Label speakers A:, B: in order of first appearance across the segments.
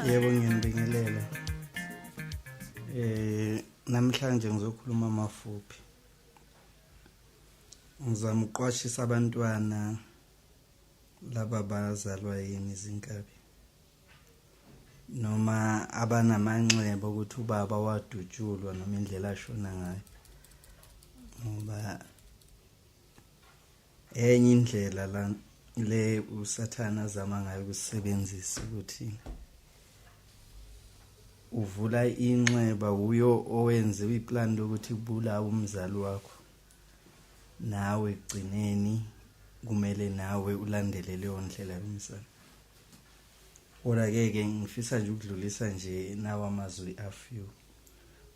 A: Yebo ngiyanibingelela. Namhlanje ngizokhuluma amafuphi. Ngizama ukuqwashisa abantwana laba bazalwa yini izinkabi. Noma abanamanxeba ukuthi ubaba wadutshulwa noma indlela ashona ngayo. Ngoba enye indlela la le usathana azama ngayo ukusebenzisa ukuthi uvula inxeba uyo owenze iplan lokuthi kubulawa umzali wakho. Nawe egcineni kumele nawe ulandele leyo ndlela yomzali. Kodwa ke ngifisa nje ukudlulisa nje nawo amazwi afew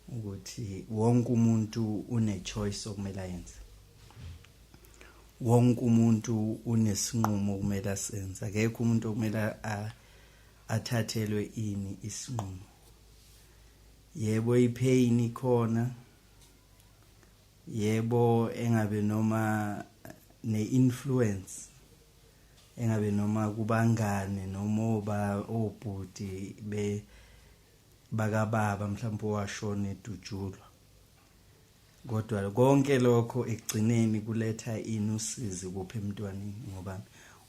A: ukuthi wonke umuntu une choice okumele ayenze. Wonke umuntu unesinqumo okumele asenze. Akekho umuntu okumele athathelwe ini isinqumo. Yebo ipain ikhona. Yebo engabe noma ne-influence. Engabe noma kubangane noma obhuti bakababa mhlawumbe owashona edutshulwa. Kodwa konke lokho ekugcineni kuletha usizi kuphe emntwaneni ngoba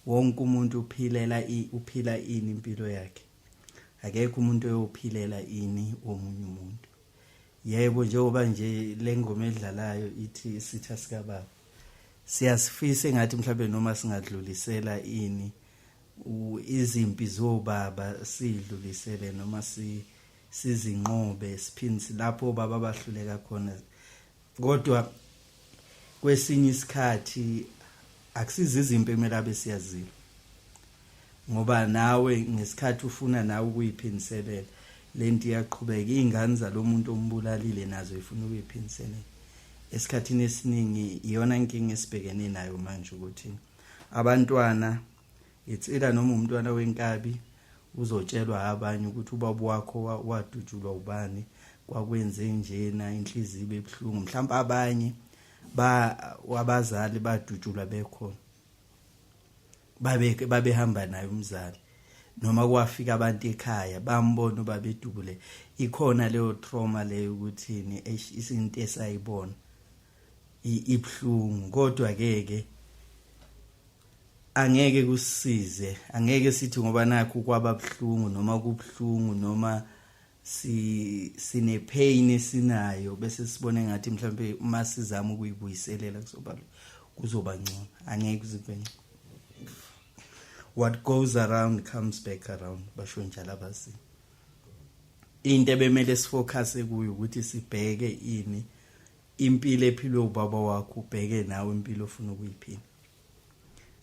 A: wonke umuntu uphila ini impilo yakhe. Akekho umuntu oyophilela ini omunye umuntu. Yebo njengoba nje lengoma edlalayo ithi isitha sika baba. Siyasifisa engathi mhlawumbe noma singadlulisela ini izimpi zobaba sidlulisele noma sizinqobe siphinde lapho baba bahluleka khona. Kodwa kwesinye isikhathi akusizi izimpi emele abe siyazile. Ngoba nawe ngesikhathi ufuna nawe ukuyiphindiselela lento iyaqhubeka. Izingane zalomuntu ombulalile nazo ifuna ukuyiphindiselela. Esikhathini esiningi iyona inkinga esibhekene nayo manje ukuthi abantwana itsela noma umntwana wenkabi uzotshelwa abanye ukuthi ubaba wakho wadutshulwa ubani kwakwenze njena inhliziyo ebebhlungu. Mhlawumbe abanye wabazali badutshulwa bekhona. Babehamba naye umzali noma kwafika abantu ekhaya bambona ubaba edubule. Ikhona leyo trauma leyo ukuthini isinto esayibona ibhlungu. Kodwa ke angeke kusisize. Angeke sithi ngoba nakho kwababhlungu noma kubhlungu noma sine pain esinayo bese sibone ngathi mhlawumbe uma sizama ukuyibuyiselela kuzoba ngcono. Angeke kuzibe ngcono. What goes around comes back around. Basho njalo abazini. Into ebemele sifocus kuyo ukuthi sibheke ini impilo ephilwe ubaba wakho ubheke nawe impilo ofuna ukuyiphila.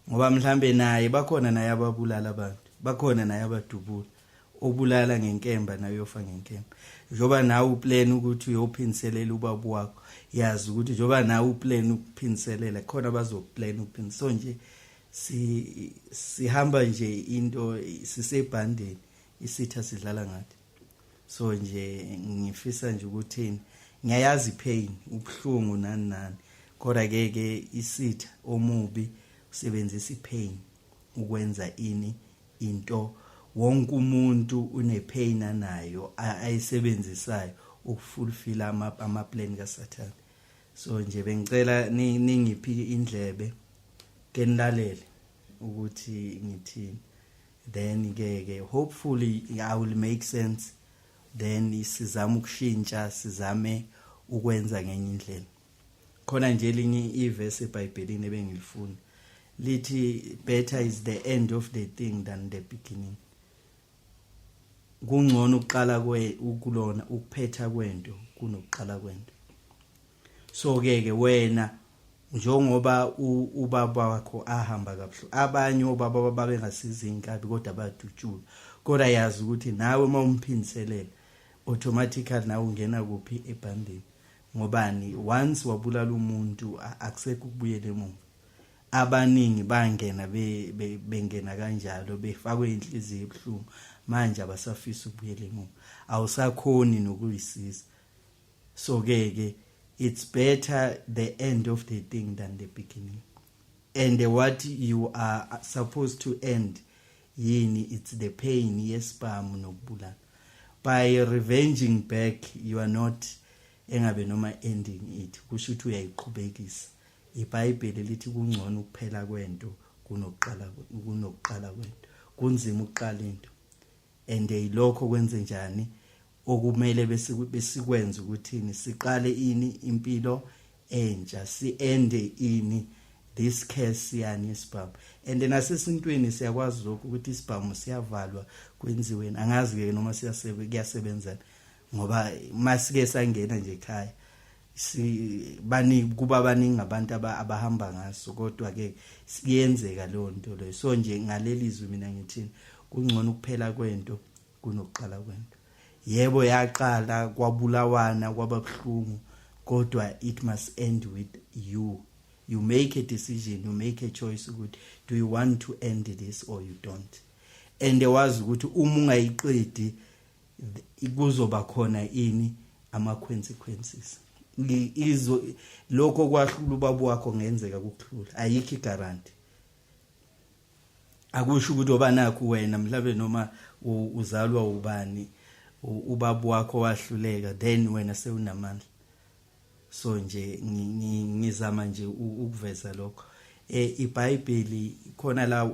A: Ngoba mhlambe naye bakhona naye ababulala abantu. Bakhona naye abadubula. Obulala ngenkemba naye uyofa ngenkemba. Njoba nawe uplan ukuthi uyophindiselela ubaba wakho. Yazi ukuthi njoba nawe uplan ukuphindiselela khona abazoplan ukuphindisela. So nje sihamba nje into sisebhandeni isitha sidlala ngathi. So nje ngifisa nje ukuthi ngiyayazi pain ubhlungu nani kodwa ke isitha omubi usebenzisa ipain ukwenza ini into. Wonke umuntu unepain anayo ayisebenzisayo ukufulfill ama plan kaSathane. So nje bengicela ningiphi indlebe ke nilalele ukuthi ngithini. Then ke hopefully I will make sense. Then sizama ukushintsha sizame ukwenza ngenye indlela. Khona nje linye iverse eBhayibhelini ebengilifuna lithi better is the end of the thing than the beginning. Kungcono ukuqala ukulona ukuphetha kwento kunokuqala kwento. So ke wena njengoba ubaba wakho ahamba kabuhlungu, abanye obaba babengasiza inkabi kodwa badutshula, kodwa yazi ukuthi nawe uma umphindisele automatically nawe ungena kuphi ebhandeni. Ngobani? Once wabulala umuntu akusekho ukubuyela emuva. Abaningi bangena bengena kanjalo befakwe inhliziyo ebuhlungu, manje abasafisa ukubuyela emuva, awusakhoni nokuyisiza. So ke it's better the end of the thing than the beginning. And what you are supposed to end yini, it's the pain yesibhamu nokubulala. By revenging back you are not engabe noma ending it, kusho ukuthi uyayiqhubekisa. iBhayibheli lithi kungcono ukuphela kwento kunokuqala kwento. Kunzima ukuqala into, and yilokho kwenze njani okumele besikwenza ukuthini siqale ini impilo entsha, siende ini this case yani isibhamu. And nasesintweni siyakwazi lokho ukuthi isibhamu siyavalwa kwenziweni, angazi ke noma kuyasebenza ngoba masike sangena nje ekhaya kuba baningi abantu abahamba ngaso, kodwa ke siyenzeka leyo nto leyo. So nje ngalelizwe mina ngithini kungcono ukuphela kwento kunokuqala kwento. Yebo yaqala kwabulawana kwababuhlungu, kodwa it must end with you. You make a decision, you make a choice ukuthi do you want to end this or you don't. And wazi ukuthi uma ungayiqedi kuzoba khona ini ama consequences. Lokho kwahlula ubaba wakho ngenzeka kukuhlula, ayikho guarantee. Akusho ukuthi obanakho wena mhlabe noma uzalwa ubani ubaba wakho wahluleka then wena sewunamandla. So nje ngizama nje ukuveza lokho. iBhayibheli khona la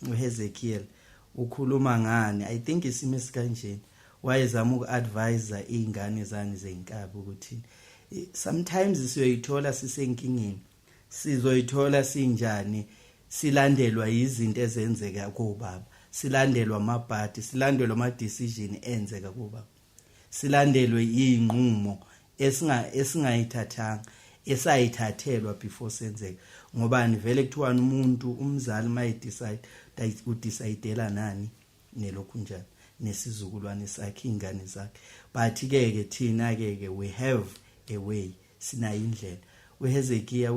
A: uHezekiel ukhuluma ngani, I think isimo esikanjeni, wayezama ukuadvise izingane zani zenkabi ukuthi sometimes siyoyithola sisenkingeni, sizoyithola sinjani, silandelwa izinto ezenzeka kubaba, silandelwa amabhadi, silandelwa ama decision enzeka kubaba, silandelwe inqumo esingayithathanga, esayithathelwa before senzeka. Ngobani? Vele kuthiwa umuntu umzali mayidecide udecidela nani nelokhu njalo nesizukulwane sakhe, ingane zakhe. But ke thina ke we have a way, sina indlela. uHezekiah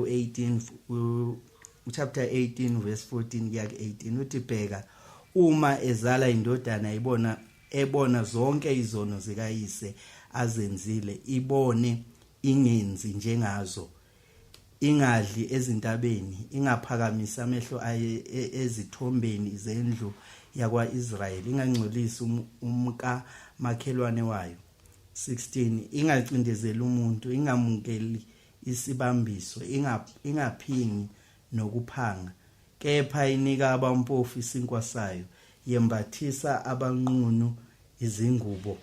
A: chapter 18 verse 14 kuya 18 uthi bheka, uma ezala indodana ebona zonke izono zikayise azenzile, ibone ingenzi njengazo, ingadli ezintabeni, ingaphakamisa amehlo aye ezithombeni zendlu yakwa-Israyeli, ingangcolisi umka makhelwane wayo. 16 ingacindezeli umuntu, ingamukeli isibambiso, ingaphingi nokuphanga, kepha inika abampofu isinkwa sayo, yembathisa abanqunu izingubo,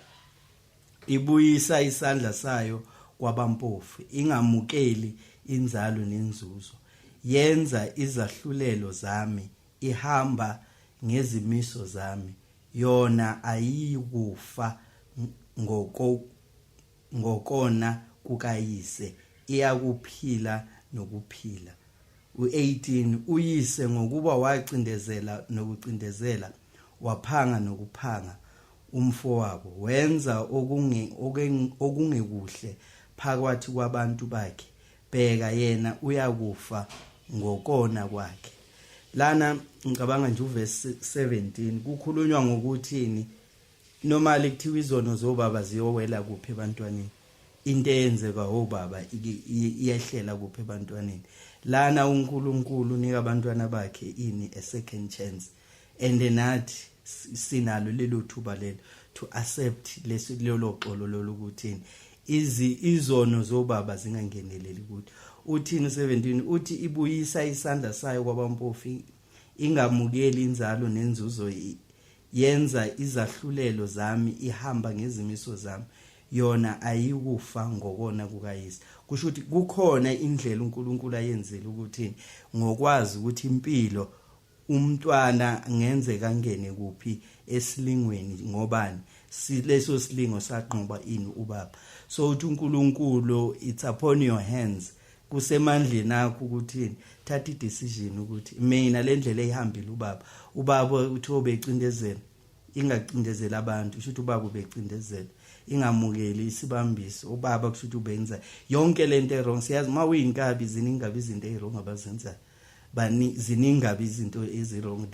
A: ibuyisa isandla sayo kwabampofu, ingamukeli inzalo nenzuzo, yenza izahlulelo zami, ihamba ngezimiso zami, yona ayikufa ngokona kukayise, iyakuphila nokuphila. u18 uyise ngokuba wacindezela nokucindezela, waphanga nokuphanga umfowabo, wenza okungekuhle phakathi kwabantu bakhe, bheka yena uyakufa ngokona kwakhe. Lana ngicabanga nje uverse 17 kukhulunywa ngokuthini normally kuthiwa izono zobaba ziyowela kuphi ebantwaneni, into eyenzeka obaba iyehlela kuphi ebantwaneni. Lana uNkulunkulu unika abantwana bakhe ini a second chance, and nathi sinalo lelo thuba lelo to accept lelo xolo lokuthini izono zobaba zingangeneleli kuthi. Uthini 17 uthi ibuyisa isandla sayo kwabampofu, ingamukeli inzalo nenzuzo, yenza izahlulelo zami, ihamba ngezimiso zami, yona ayikufa ngokona kukayise. Kusho ukuthi kukhona indlela uNkulunkulu ayenzile ukuthi ngokwazi ukuthi impilo umntwana ngenzeka angene kuphi esilingweni ngobani leso silingo saqhubha ini ubaba. So uthi uNkulunkulu it's upon your hands, kusemandleni akho ukuthi thatha idecision ukuthi mina le ndlela ehambile ubaba uthi obecindezela ingacindezela abantu, kusho ukuthi ubaba ubecindezela ingamukeli isibambiso ubaba, kusho ukuthi ubenza yonke lento errong. Siyazi mawuyinkabi ziningabi izinto ezirong abazenzayo, ziningabi izinto ezirong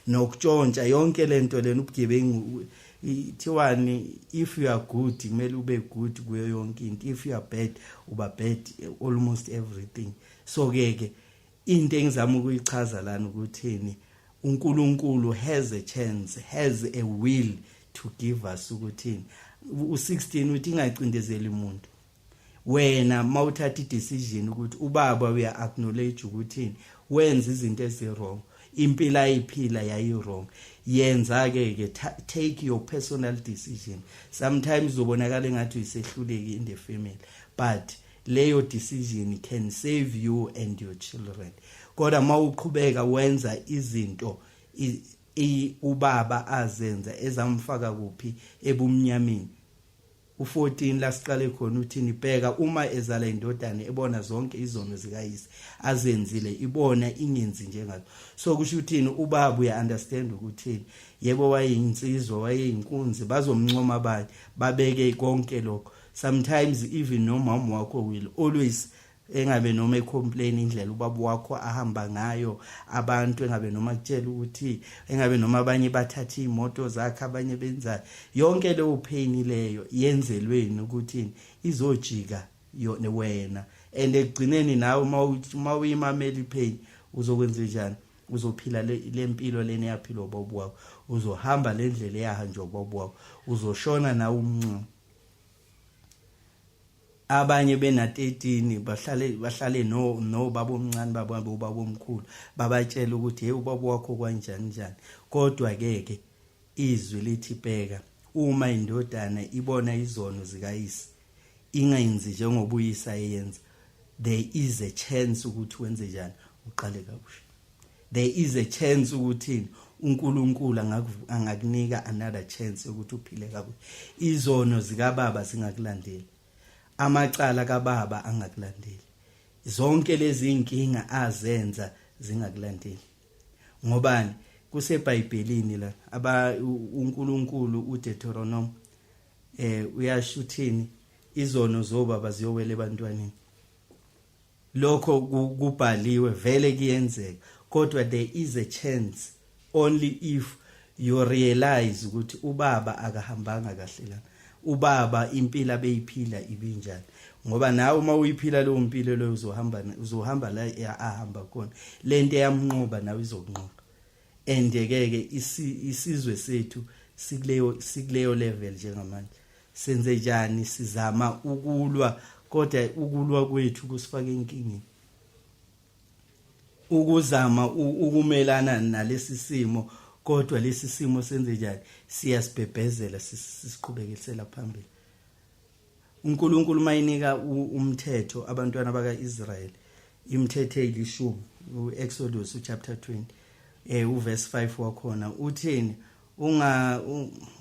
A: nokutshontsha yonke lento lena ubugebengu thiwani. If you are good kumele ube good kuyo yonke into, if you are bad uba bad almost everything. So ke into engizama ukuyichaza lana ukuthini uNkulunkulu has a chance, has a will to give us ukuthini u16 uthi ingacindezeli umuntu. Wena mawuthatha idecision ukuthi ubaba uya acknowledge ukuthi wenza izinto ezirong, impilo ayiphila yayi wrong, yenza ke take your personal decision. Sometimes uzobonakala engathi uyisehluleki in the family, but leyo decision can save you and your children. Kodwa mawuqhubeka wenza izinto ubaba azenza ezamfaka kuphi ebumnyameni. U14 la siqale khona uthini bheka uma ezala indodana ebona zonke izono zikayise azenzile ibona ingenzi njengazo. So kusho uthini ubaba uya understand ukuthi yebo wayeyinsizwa wayeyinkunzi bazomncoma abanye babeke konke lokho. Sometimes even nomama wakho will always engabe noma ecomplain indlela ubaba wakho ahamba ngayo, abantu engabe noma kutshela ukuthi engabe noma abanye bathatha imoto zakhe abanye benza yonke leyo pain leyo yenzelweni ukuthi izojika yona wena, and ekugcineni nawe mawuyimamela ipain uzokwenza njani? Uzophila lempilo lena yaphila ubaba wakho, uzohamba lendlela yahanjwa ubaba wakho, uzoshona nawe umncane. Abanye bena 13 bahlale no baba omncane baba omkhulu babatshela ukuthi hey ubaba wakho kanjani njani. Kodwa ke izwi lithi bheka uma indodana ibona izono zikayise ingayenzi njengoba uyisa eyenza, there is a chance ukuthi wenze njani uqale kabusha. There is a chance ukuthi uNkulunkulu angakunika another chance ukuthi uphile kabusha. Izono zikababa zingakulandeli, amacala kababa angakulandeli, zonke lezi inkinga azenza zingakulandeli. Ngobani? KuseBhayibhelini la uNkulunkulu uDeuteronomy uyashuthini izono zobaba ziyowela ebantwaneni. Lokho kubhaliwe vele kuyenzeka, kodwa there is a chance only if you realize ukuthi ubaba akahambanga kahle la, ubaba impilo abeyiphila ibinjani. Ngoba nawe uma uyiphila leyo mpilo leyo uzohamba la ahamba khona, lento yamnqoba nawe izokunqoba. And ke isizwe sethu sikuleyo level njengamanje. Senze njani? Sizama ukulwa, kodwa ukulwa kwethu kusifaka enkingeni. Ukuzama ukumelana nalesi simo, kodwa lesi simo senze njani? Siyasibhebhezela sisiqhubekisela phambili. uNkulunkulu mayinika umthetho abantwana bakaIsrael, imithetho eyishumi, uExodus chapter 20 uverse 5 wakhona uthini?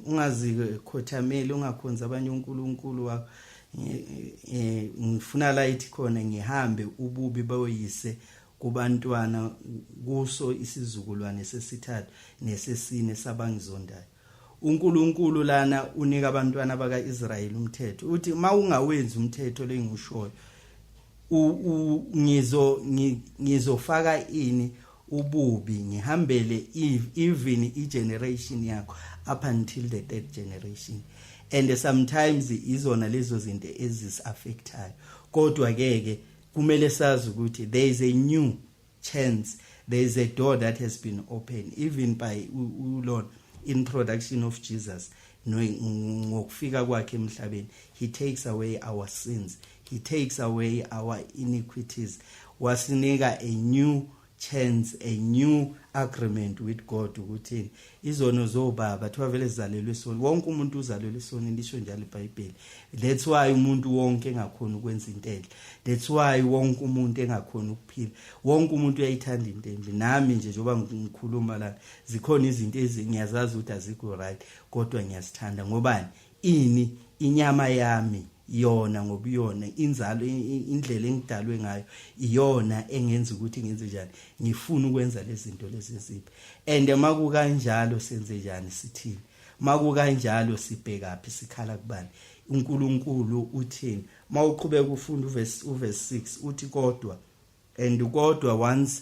A: Ungazikhothameli, ungakhonza abanye uNkulunkulu wakho. Ngifuna la ithi khona ngihambe ububi bawoyise kubantwana kuso isizukulwane sesithathu nesesine sabangizondayo. uNkulunkulu lana unika abantwana bakaIsrael umthetho uthi mawungawenzi umthetho lengushoyo ngizofaka ini ububi, ngihambele even igeneration yakho up until the third generation. And sometimes izona lezo zinto ezis-affectayo, kodwa ke kumele sazi ukuthi there is a new chance, there is a door that has been opened even by uLord introduction of Jesus. Ngokufika kwakhe emhlabeni, he takes away our sins, he takes away our iniquities, wasinika a new chance, a new agreement with God ukuthi izono zobaba thiwa vele zizalelwe isoni. Wonke umuntu uzalelwe isoni, lisho njalo iBhayibheli. That's why umuntu wonke engakhona ukwenza intela. That's why wonke umuntu engakhona ukuphila. Wonke umuntu uyayithanda intela. Nami nje njoba ngikhuluma la zikhona izinto ezingiyazazi ukuthi azikho right kodwa ngiyazithanda ngobani inyama yami yona ngobuyona inzalo indlela engidalwe ngayo iyona engenza ukuthi ngenze njani ngifuna ukwenza lezi zinto lezi eziphi. And maku kanjalo senze njani sithini, maku kanjalo sibheka phi sikhala kubani. uNkulunkulu uthini mawuqhubeka ufunda uverse 6 uthi kodwa once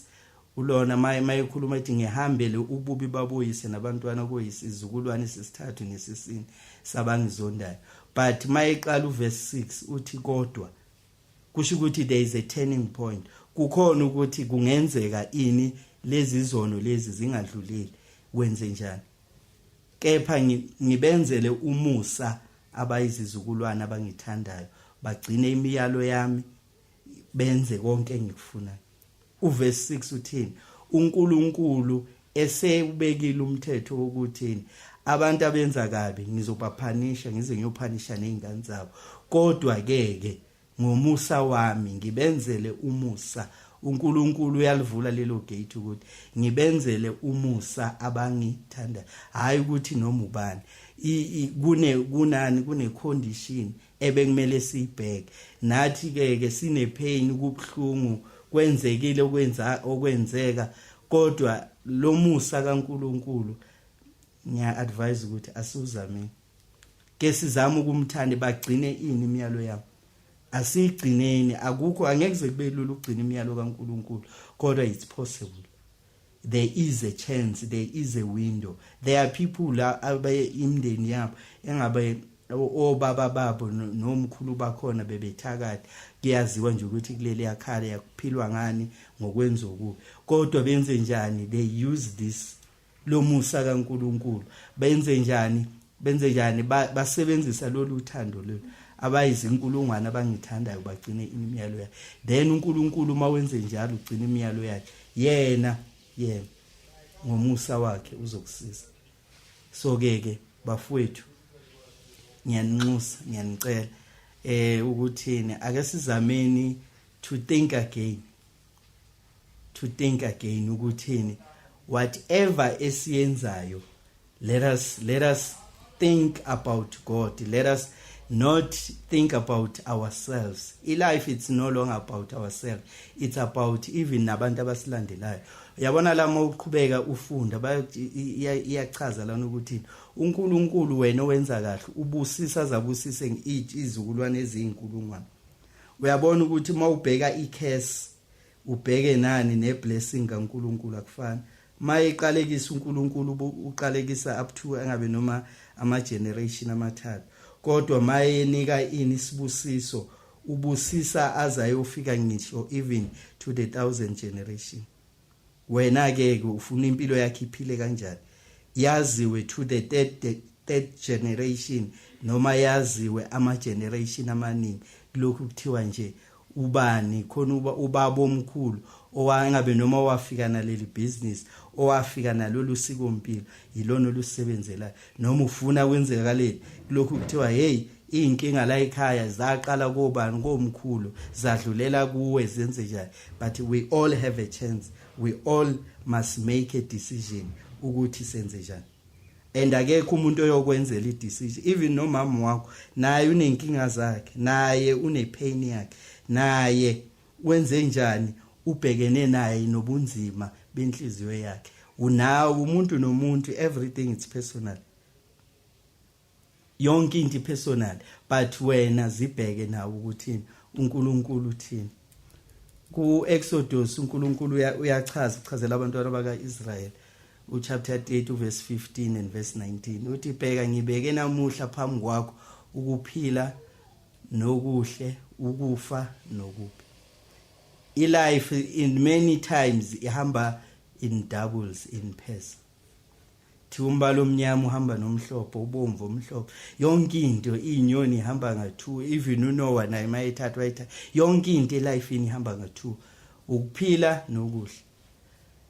A: ulona mayekhuluma ethi ngihambele ububi baboyise nabantwana koyise izizukulwane sesithathu nesesine sabangizondayo. But mayeqala uverse 6 uthi kodwa kusho ukuthi there is a turning point, kukhona ukuthi kungenzeka ini lezi zono lezi zingadluleli wenze njani. Kepha ngibenzele umusa abayizizukulwane abangithandayo bagcine imiyalo yami benze konke engikufunayo. Uverse 6 uthini uNkulunkulu esebekile umthetho wokuthini abantu abenza kabi ngizobaphanisha ngize ngiyophanisha nezingane zabo, kodwa ke ngomusa wami ngibenzele umusa. uNkulunkulu uyalivula lelo gate ukuthi ngibenzele umusa abangithanda, hayi ukuthi noma ubani kune condition ebekumele siyibheke nathi ke sine pain kubhlungu kwenzekile okwenzeka, kodwa lo musa kaNkulunkulu ngiya advise ukuthi asuzame ke sizama ukumthanda bagcine imiyalo yabo. Asigcineni akukho angeke kube lula ukugcina imiyalo kaNkulunkulu, kodwa it's possible. There is a chance, there is a window. There are people abaye imndeni yabo engabe obaba babo nomkhulu bakhona bebethakade kuyaziwa nje ukuthi kuleli yakhala yakuphilwa ngani ngokwenza okubi, kodwa benze njani? They use this lo musa kaNkulunkulu benze njani basebenzisa lolu uthando lolu abayizinkulungwane abangithandayo bagcine imiyalo yakhe. Then uNkulunkulu mawenze njalo ugcina imiyalo yakhe yena ngomusa wakhe uzokusiza. So ke bafowethu ngiyaninxusa ngiyanicela ukuthini ake sizameni to think again ukuthini whatever esiyenzayo let us think about God. Let us not think about ourselves. Life it's no longer about ourselves, it's about even nabantu abasilandelayo. Uyabona la mawuqhubeka ufunda iyachaza lana ukuthi uNkulunkulu wena owenza kahle ubusisa zabusise izizukulwane ezinkulungwane. Uyabona ukuthi mawubheka icase ubheke nani neblessing kaNkulunkulu akufani. Mayeqalekisa uNkulunkulu uqalekisa up to engabe noma ama generation amathathu, kodwa mayenika isibusiso ubusisa azayofika ngisho even to the 1000 generation. Wena ke ufuna impilo yakhe iphile kanjani, yaziwe to the third generation noma yaziwe ama generation amaningi. Lokhu kuthiwa nje ubani khona ubaba omkhulu owangabe noma wafika naleli business owafika nalolu siko mpilo yilona olusebenzelayo, noma ufuna kwenzeka leli lokhu kuthiwa hey inkinga la ekhaya zaqala kobani komkhulu zadlulela kuwe zenze njani. But we all have a chance, we all must make a decision ukuthi senze njani. And akekho umuntu oyokwenzela i-decision, even nomama wakho naye unenkinga zakhe, naye unepain yakhe, naye wenze njani ubhekene naye nobunzima benhliziyo yakhe. Unawo umuntu nomuntu, everything is personal, yonke into personal, but wena zibheke nawe ukuthi uNkulunkulu uthini. Ku Exodus uNkulunkulu uchazela abantwana bakaIsrael chapter 8 verse 15 and verse 19 uthi bheka ngibeke namuhla phambi kwakho ukuphila nokuhle, ukufa nokubi. Life in many times ihamba in doubles, in pairs. Umbala omnyama uhamba nomhlophe, ubomvu omhlophe, yonke into inyoni ihamba nga2, even uNoah naye mayethathwa yonke into life ihamba nga2, ukuphila nokuhle.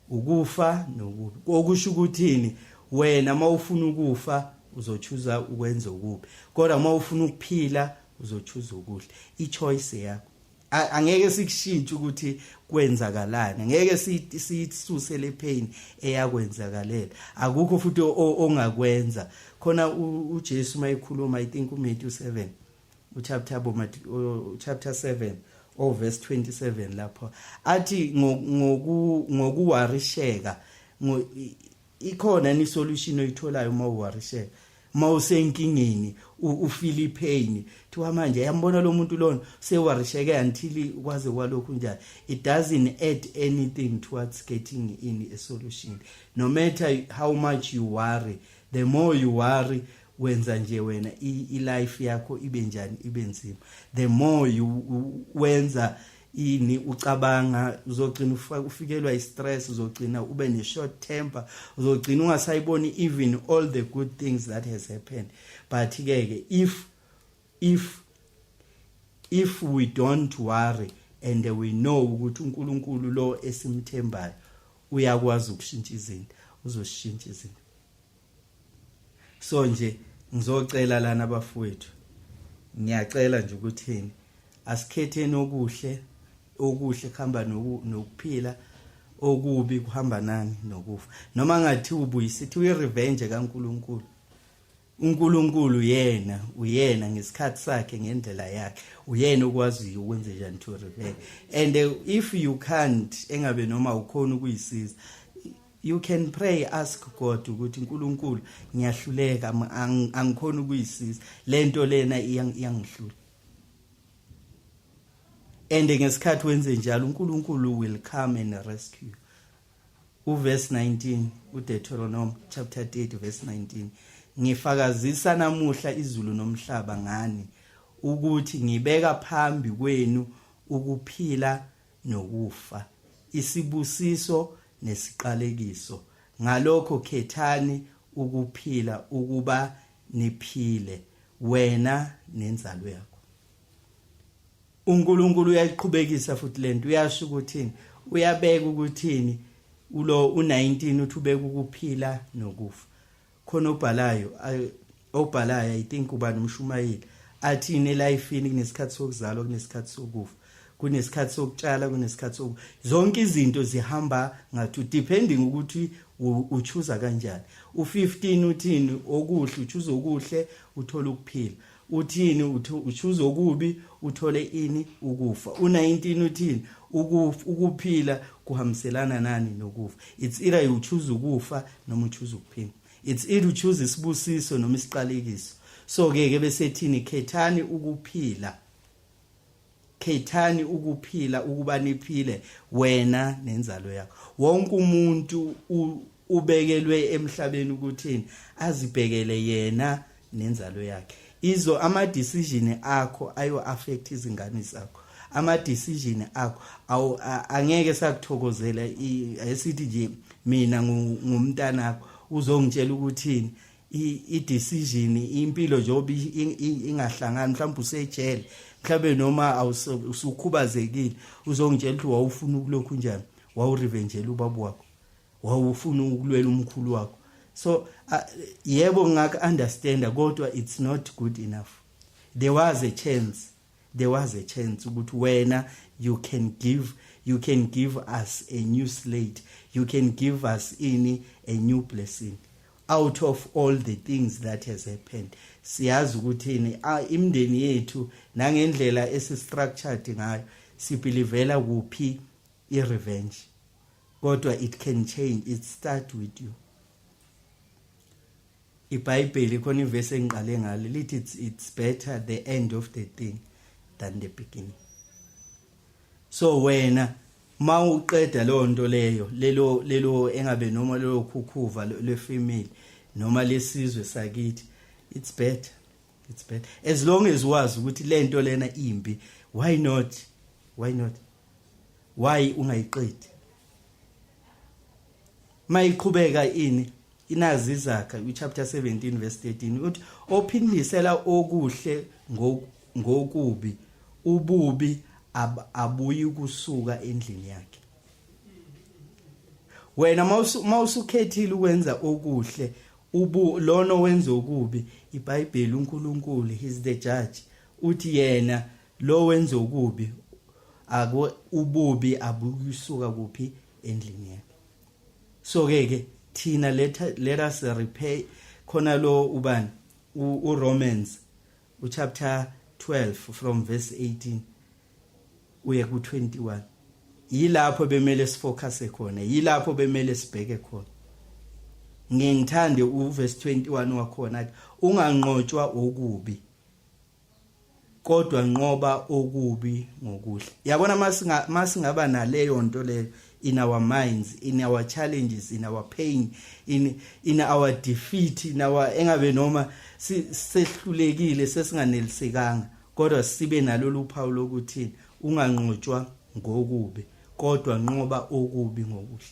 A: ukufa nokubi. Okusho ukuthini wena mawufuna ukufa uzochuza ukwenza okubi, kodwa mawufuna ukuphila uzochuza okuhle. I-choice yakho. Angeke sikushintshe ukuthi kwenzakalani, angeke sisuse le pain eyakwenzakalela. Akukho futhi ongakwenza. Khona uJesu mayikhuluma, I think uMatthew 7 chapter 7 verse 27 lapho athi ngokuwarisheka ikhona ni solution oyitholayo mawuwarisheka. Mawusenkingeni ufeel pain thiwa manje yambona lo muntu lona sewarisheke until kwaze kwalokhu njalo. It doesn't add anything towards getting in a solution. No matter how much you worry, the more you worry wenza nje wena life yakho ibe njani ibe nzima. The more you wenza ini ucabanga uzogcina ufikelwa istress, uzogcina ube ne short temper, uzogcina ungasayiboni even all the good things that has happened. But ke if we don't worry and we know ukuthi uNkulunkulu lo esimthembayo uyakwazi ukushintsha izinto, uzoshintsha izinto. So nje ngizocela lana abafowethu, ngiyacela nje ukuthini asikhetheni okuhle kuhamba nokuphila, okubi kuhamba nani nokufa. Noma ngathi ubuyisithi uyi-revenge kaNkulunkulu. uNkulunkulu yena uyena ngesikhathi sakhe ngendlela yakhe, uyena okwaziyo ukwenza njani to revenge. And if you can't engabe noma ukhona ukuyisiza, you can pray, ask God ukuthi uNkulunkulu ngiyahluleka, angikhona ukuyisiza lento lena iyangihlula. And ngesikhathi wenze njalo uNkulunkulu will come and rescue. Verse 19 uDeuteronomy chapter 30 verse 19, ngifakazisa namuhla izulu nomhlaba ngani ukuthi ngibeka phambi kwenu ukuphila nokufa, isibusiso nesiqalekiso. Ngalokho khethani ukuphila ukuba niphile wena nenzalo yakho. uNkulunkulu uyaqhubekisa futhi lento, uyasho ukuthi uyabeka ukuthini ulo u19 uthi ubeka ukuphila nokufa. Khona obhalayo I think uba nomshumayeli athi in life ini kunesikhathi sokuzalwa kunesikhathi sokufa, kunesikhathi sokutshala kunesikhathi zonke izinto zihamba ngathi depending ukuthi uchoose kanjani. U15 uthini okuhle uchoose okuhle uthola ukuphila, uthini uchoose okubi uthole ini ukufa. U19 uthini ukuphila kuhamselana nani nokufa. It's either you choose ukufa noma uchoose ukuphila. It's either you choose isibusiso noma isiqalekiso. So ke bese thini khethani ukuphila, khethani ukuphila ukuba niphile wena nenzalo yakho. Wonke umuntu ubekelwe emhlabeni ukuthini azibhekele yena nenzalo yakhe. Izo ama decision akho ayo affect izingane zakho. Ama decision akho angeke sakuthokozela esithi nje mina ngumntana wakho uzongitshela ukuthini i-decision impilo njengoba ingahlangani, mhlawumbe usejele mhlawumbe noma usukhubazekile, uzongitshela ukuthi wawufuna ukulokhu njani, wawurevengela ubaba wakho, wawufuna ukulwela umkhulu wakho. So yebo ngaka understand kodwa it's not good enough. There was a chance ukuthi wena you can give us a new slate, you can give us a new blessing out of all the things that has happened. Siyazi ukuthi imndeni yethu nangendlela esistructured ngayo sibelivela kuphi i-revenge, kodwa it can change. It start with you. iBhayibheli khona iverse engiqale ngalo lithi it's better the end of the thing than the beginning. So wena mawuqeda lonto leyo lelo engabe noma lelo khukhuva lefamily noma lesizwe sakithi, it's better as long as wazi ukuthi lento lena imbi. Why not why ungayiqedi? Mayiqhubeka inazi izakha chapter 17 verse 13 uthi ophindisela okuhle ngokubi ububi abuyi kusuka endlini yakhe. wena mawusukhethile ukwenza okuhle lona wenza okubi iBhayibheli uNkulunkulu he's the judge uthi yena lo wenza okubi ububi abuyisuka kuphi endlini yakhe. So ke thina let us repay khona lo ubani uRomans chapter 12 from verse 18 uye ku 21 yilapho bemele sifocus khona, yilapho bemele sibheke khona. Ngithande uverse 21 wakhona athi unganqotshwa okubi kodwa nqoba okubi ngokuhle. Yabona masingaba naleyo nto leyo in our minds, in our challenges, in our pain, in our defeat, in our engabe noma sehlulekile sesinganelisekanga kodwa sibe nalolu uphawu lokuthi unganqotshwa ngokubi kodwa nqoba okubi ngokuhle.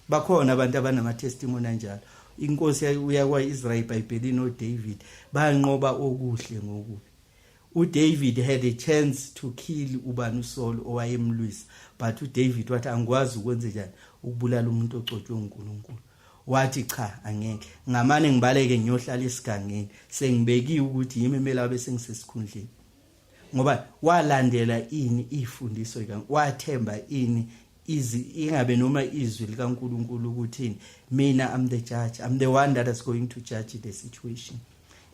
A: Bakhona abantu abanama testimony kanjalo. Inkosi uyakwa Israel eBhayibhelini uDavid banqoba okuhle ngokubi. uDavid had a chance to kill ubani uSaul owayemlwisa, but uDavid wathi angikwazi ukwenza njani ukubulala umuntu ogcotshwe uNkulunkulu. Wathi cha angeke, ngamane ngibaleke ngiyohlala esigangeni sengibekiwe ukuthi yimi emele abe sengisesikhundleni. Ngoba walandela ini ifundiso lika, wathemba ini ingabe noma izwi likaNkulunkulu ukuthi mina I'm the judge, I'm the one that is going to judge the situation.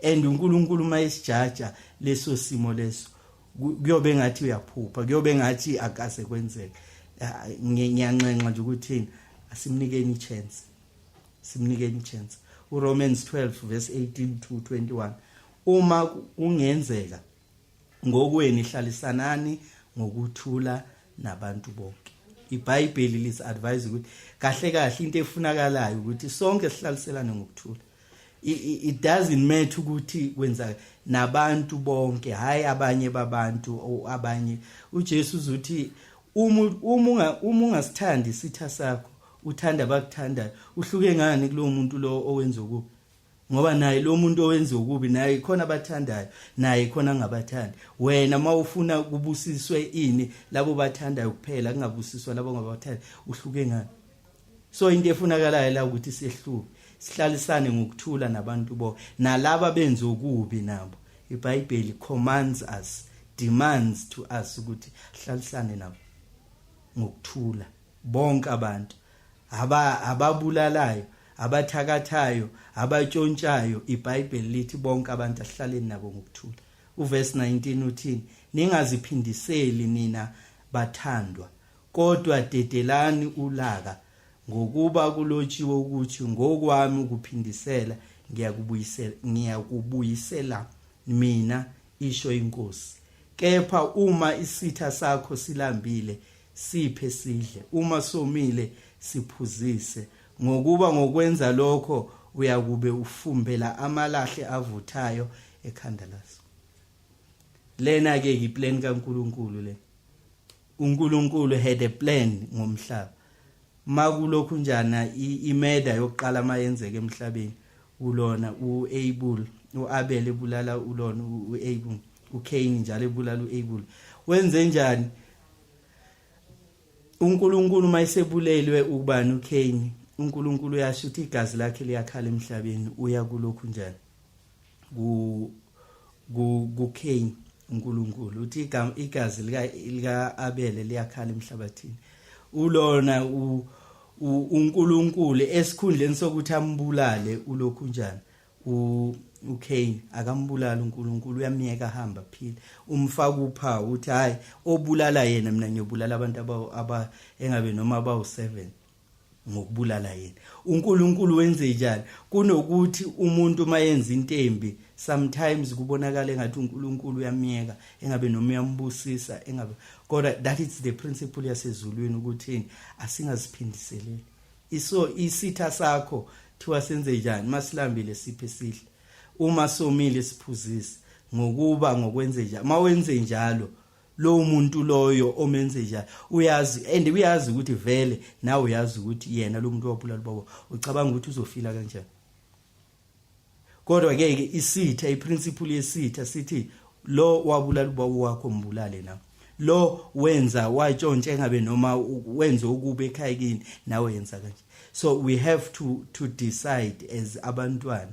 A: And uNkulunkulu mayesijaja leso simo leso kuyobe ngathi uyaphupha, kuyobe ngathi akase kwenzeka. Ngiyanxenxa nje ukuthi asimnikeni ichance, simnikeni ichance. uRomans 12 verse 18 to 21 uma ungenzeka ngokweni ihlalisanani ngokuthula nabantu bonke. iBhayibheli lis advise ukuthi kahle kahle into efunakalayo ukuthi sonke sihlaliselane ngokuthula. It doesn't matter ukuthi kwenza nabantu bonke, hayi abanye babantu o abanye. uJesu uzuthi uma ungasithandi isitha sakho uthanda abakuthandayo, uhluke ngani kulo muntu lo owenza okubi? Ngoba naye lo muntu owenza okubi naye khona abathandayo, naye khona angabathandi. Wena mawufuna kubusiswe ini labo bathandayo kuphela, kungabusiswa labo ngabathandi, uhluke ngani? So into efunakalayo la ukuthi sihluke, sihlalisane ngokuthula nabantu bonke, nalabo benza okubi nabo. iBhayibheli commands us, demands to us ukuthi sihlalisane nabo ngokuthula bonke abantu ababulalayo, abathakathayo, abatshontshayo. iBhayibheli lithi bonke abantu asihlaleni nabo ngokuthula. uverse 19 uthini? Ningaziphindiseli nina bathandwa, kodwa dedelani ulaka, ngokuba kulotshiwe ukuthi ngokwami ukuphindisela ngiyakubuyisela mina, isho inkosi. Kepha uma isitha sakho silambile siphe sidle, uma somile siphuzise, ngokuba ngokwenza lokho uyakube ufumbela amalahle avuthayo ekhanda laso. Lena ke iplan kaNkulunkulu le. uNkulunkulu had a plan ngomhlaba. Makulokhu njana imeda yokuqala mayenzeke emhlabeni, ulona uAbel ebulala ulona uAbel, uCain njalo ebulala uAbel. Wenze njani? uNkulunkulu mayisebulelwe ubani uCain, uNkulunkulu yasho ukuthi igazi lakhe liyakhala emhlabeni. Uya kulokhu njani kuCain? uNkulunkulu uthi igazi lika Abel liyakhala emhlabathini. Ulona uNkulunkulu esikhundleni sokuthi ambulale ulokhu njani uCain akambulala uNkulunkulu, uyamiyeka hamba phila. Umfaka uphawu uthi hayi obulala yena mina ngiyobulala abantu engabe noma abawu7 ngokubulala yena. uNkulunkulu wenze njani? Kunokuthi umuntu mayenza into embi sometimes kubonakala engathi uNkulunkulu uyamiyeka engabe noma uyambusisa engabe, kodwa that is the principle yasezulwini ukuthi asingaziphindiseleli. Isitha sakho thiwa senze njani? Masilambile siphe sidle, uma somile siphuzise, ngokuba ngokwenze njalo. Mawenze njalo lo muntu loyo omenze njalo uyazi, and uyazi ukuthi vele nawe uyazi ukuthi yena lo muntu wabulala babo, ucabanga ukuthi uzofila kanjani. Kodwa ke isitha, iprinciple yesitha sithi lo wabulala ubaba wakho mbulale nawe. lo wenza watshontshe engabe noma wenza ukube ekhaya kini nawe yenza kanje. So we have to decide as abantwana,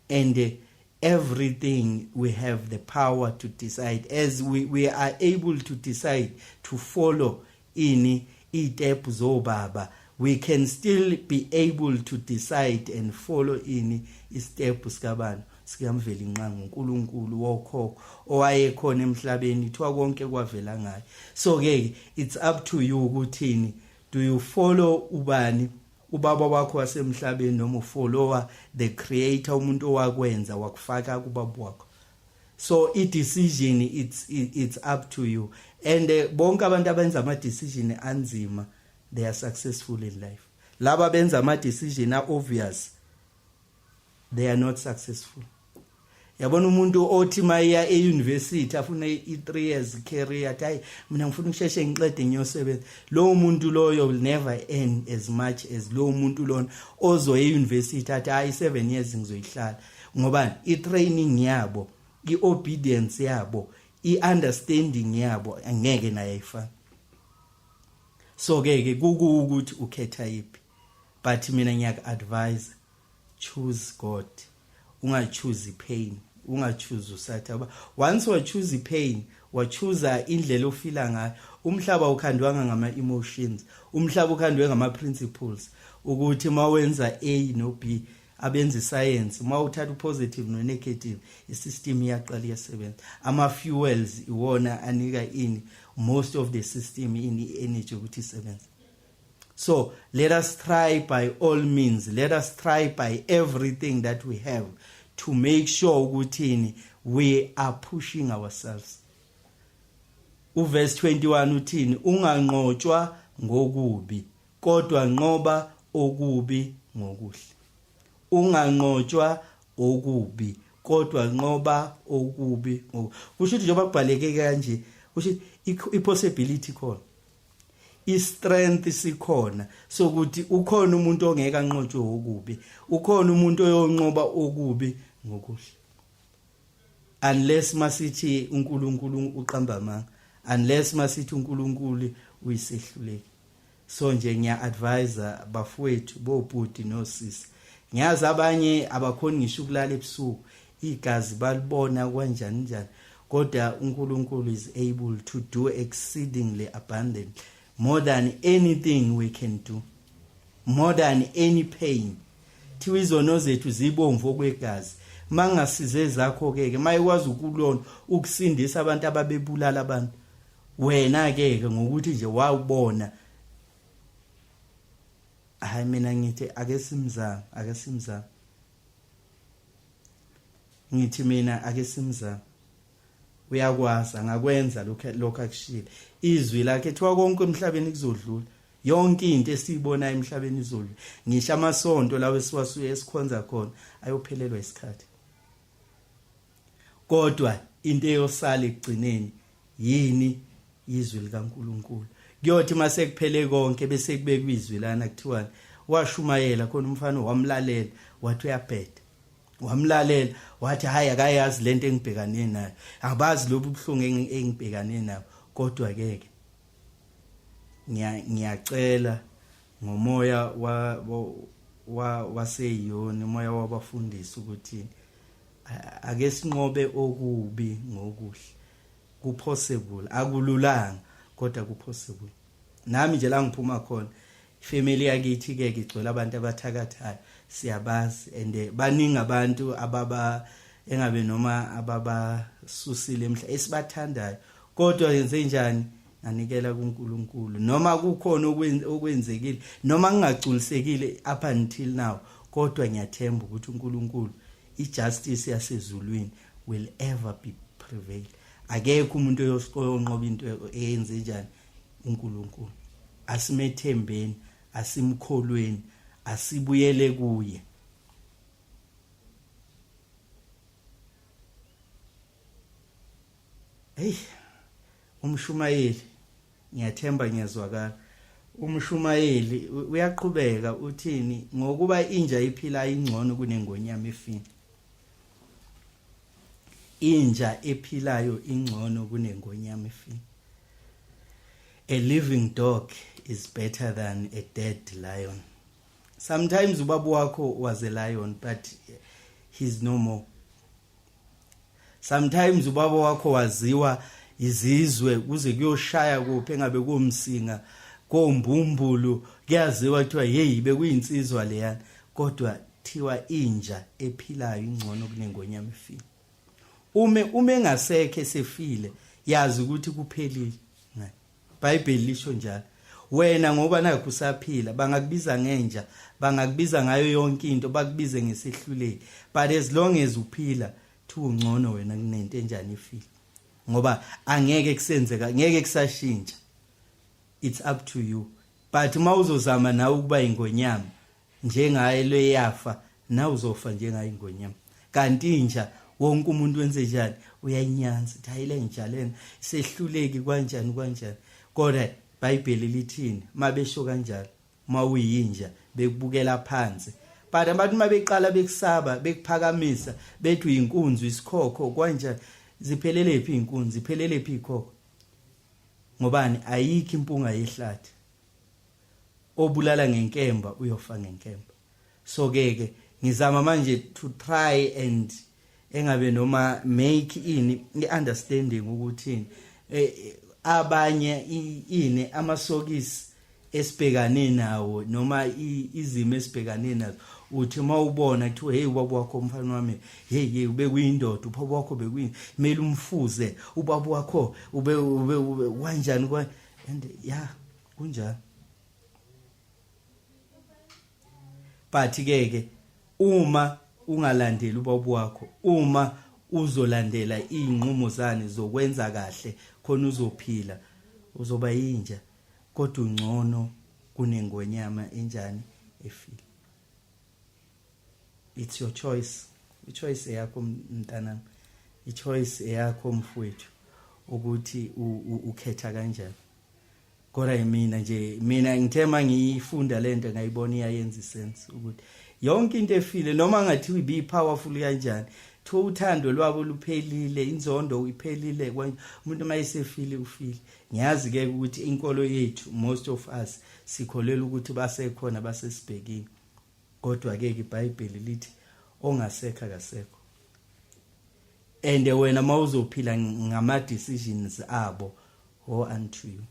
A: and everything we have the power to decide. As we are able to decide to follow in itepu zobaba, we can still be able to decide and follow in istepu sikabani sikamveli nqangu uNkulunkulu wokhokho owayekhona emhlabeni ithiwa konke kwavela ngayo. So ke it's up to you ukuthini, do you follow ubani ubaba wakho wasemhlabeni noma ufollower the creator, umuntu owakwenza wakufaka kubaba wakho? So i decision it's up to you, and bonke abantu abenza ama decision anzima they are successful in life. Laba benza ama decision obvious they are not successful. Yabona umuntu othi maya e-university afuna i3 years career athi mina ngifuna ukusheshe ngiqede ngiyosebenza, lo muntu loyo will never earn as much as lo muntu lona ozo e-university athi hayi 7 years ngizoyihlala. Ngoba i-training yabo, i-obedience yabo, i-understanding yabo angeke nayo ayifani. So ke ukuthi ukhetha yipi, but mina ngiyak-advise choose God, ungachoose pain, ungachoose usatha. Once wa choose pain, wa choose indlela ofila ngayo. Umhlaba ukhandwanga ngama emotions, umhlaba ukhandwe ngama principles, ukuthi mawenza A no B abenza science, mawuthatha positive no negative isystem iyaqala iyasebenza. Ama fuels iwona anika ini most of the system in energy ukuthi isebenza. So let us try by all means, let us try by everything that we have to make sure ukuthi we are pushing ourselves. Verse 21 uthini, unganqotshwa ngokubi kodwa nqoba okubi ngokuhle. Unganqotshwa okubi kodwa nqoba okubi. Kusho ukuthi njengoba kubhaleke kanje, kusho i-possibility khona, i-strength sikhona sokuthi ukhona umuntu ongeke anqotshwe okubi, ukhona umuntu oyonqoba okubi ngokuhle. Unless masithi uNkulunkulu uqamba amanga, unless masithi uNkulunkulu uyisehluleki. So nje ngiya-advise bafowethu bobhuti nosisi, ngiyazi abanye abakhona ngisho ukulala ebusuku, igazi balibona kanjani njani, kodwa uNkulunkulu is able to do exceedingly abundantly, more than anything we can do, more than any pain. Thiwa izono zethu zibomvu okwegazi, mangasize zakho ke mayikwazi ukulona ukusindisa abantu ababebulala abantu, wena ke ngokuthi nje wawubona. Hayi mina ngithi ake simzama, ngithi mina ake simzama. Uyakwazi angakwenza lokho akushila. Izwi lakhe thiwa konke emhlabeni kuzodlula, yonke into esiyibona emhlabeni izodlula. Ngisho amasonto lawo esiwasuye esikhonza khona ayophelelwa isikhathi, kodwa into eyosala ekugcineni yini? Izwi likaNkulunkulu. Kuyothi mase kuphele konke bese kubekwa izwi lana kuthiwa washumayela khona umfana wamlalela wathi uyabheda, wamlalela wathi hayi akayazi lento engibhekane nayo, abazi lobu buhlungu engibhekane nabo, kodwa ke ngiyacela ngomoya waseyoni, umoya wabafundisi ukuthi ake sinqobe okubi ngokuhle. Kupossible, akululanga kodwa kupossible. Nami nje la ngiphuma khona, family yakithi ke igcwele abantu abathakathayo, siyabazi, and baningi abantu ababa engabe noma ababa susile emhla esibathandayo, kodwa yenze njani? Anikela kuNkulunkulu. Noma kukhona okwenzekile, noma ngingagculisekile up until now, kodwa ngiyathemba ukuthi uNkulunkulu ijustice yasezulwini will ever be prevail. Akekho umuntu oyonqoba into eyenze njani uNkulunkulu. Asimethembeni, asimkholweni, asibuyele kuye. Hey, umshumayeli ngiyathemba ngiyazwakala. Umshumayeli uyaqhubeka uthini? Ngokuba inja iphila ingcono kunengonyama efini. Inja ephilayo ingcono kunengonyama efini. a living dog is better than a dead lion. Sometimes ubaba wakho was a lion, but he's no more. Sometimes ubaba wakho waziwa izizwe kuze kuyoshaya kuphi engabe kumsinga kombumbulu kuyaziwa kuthiwa hey bekuyinsizwa leyana, kodwa thiwa inja ephilayo ingcono kunengonyama efile. Uma engasekho esefile yazi ukuthi kuphelile. iBhayibheli lisho njalo. Wena ngoba nakho usaphila bangakubiza ngenja, bangakubiza ngayo yonke into, bakubize ngesihluleki, but as long as uphila thi ungcono wena kunento enjani efile. Ngoba angeke kusenzeka, ngeke kusashintsha. It's up to you. But mawuzozama nawe ukuba ingonyama njengaye leyafa, na uzofa njengaye ingonyama. Kanti inja wonke umuntu wenze njani uyayinyanza, thayile inja lena sehluleki kanjani. Kodwa iBhayibheli lithini mabesho kanjalo, mawuyinja bekubukela phansi. But abantu mabeqala bekusaba, bekuphakamisa, bethi uyinkunzi, isikhokho kanjani, ziphelele phi inkunzi, ziphelele phi ikhokho? Ngobani ayikho impunga yehlathi. Obulala ngenkemba uyofa ngenkemba. So ke ngizama manje to try and engabe noma make understanding ukuthi abanye amasokisi esibhekane nawo noma izimo esibhekane nazo, uthi mawubona kuthiwa hey ubaba wakho umfana wami hey ube kuyindoda, ubaba wakho bekuyini, kumele umfuze ubaba wakho ube kanjani kwa, and yeah kunjalo. But ke uma ungalandeli ubaba wakho, uma uzolandela inqumo zane zokwenza kahle khona uzophila, uzoba yinja kodwa ungcono kunengonyama enjani efile. It's your choice. I-choice yakho mntanami, i-choice yakho mfowethu ukuthi ukhetha kanjani. Kodwa mina ngithema ngiyifunda lento ngayibona iyayenza isense ukuthi yonke into efile noma ngathi uyibe powerful kanjani, tho uthando lwabo luphelile, inzondo uyiphelile, umuntu mayesefile ufile. Ngiyazi ke ukuthi inkolo yethu most of us sikholela ukuthi basekhona basesibhekile, kodwa ke iBhayibheli lithi ongasekho akasekho. And wena mawuzophila ngama decisions abo or unto you.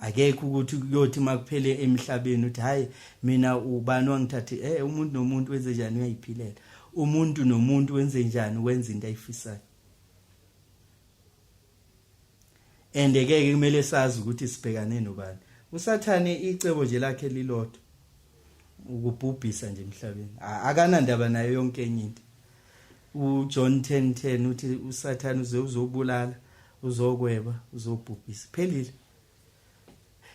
A: Akekho ukuthi kuyothi makuphele emhlabeni uthi hayi mina ubani wangithathe, umuntu nomuntu wenze njani uyayiphilela. Umuntu nomuntu wenze njani wenza into ayifisayo. And ke kumele sazi ukuthi sibhekane nobani. USathane icebo nje lakhe lilodwa, ukubhubhisa nje emhlabeni. Akanandaba nayo yonke enye into. uJohn 10:10 uthi uSathane uzobulala, uzokweba, uzobhubhisa. Phelile.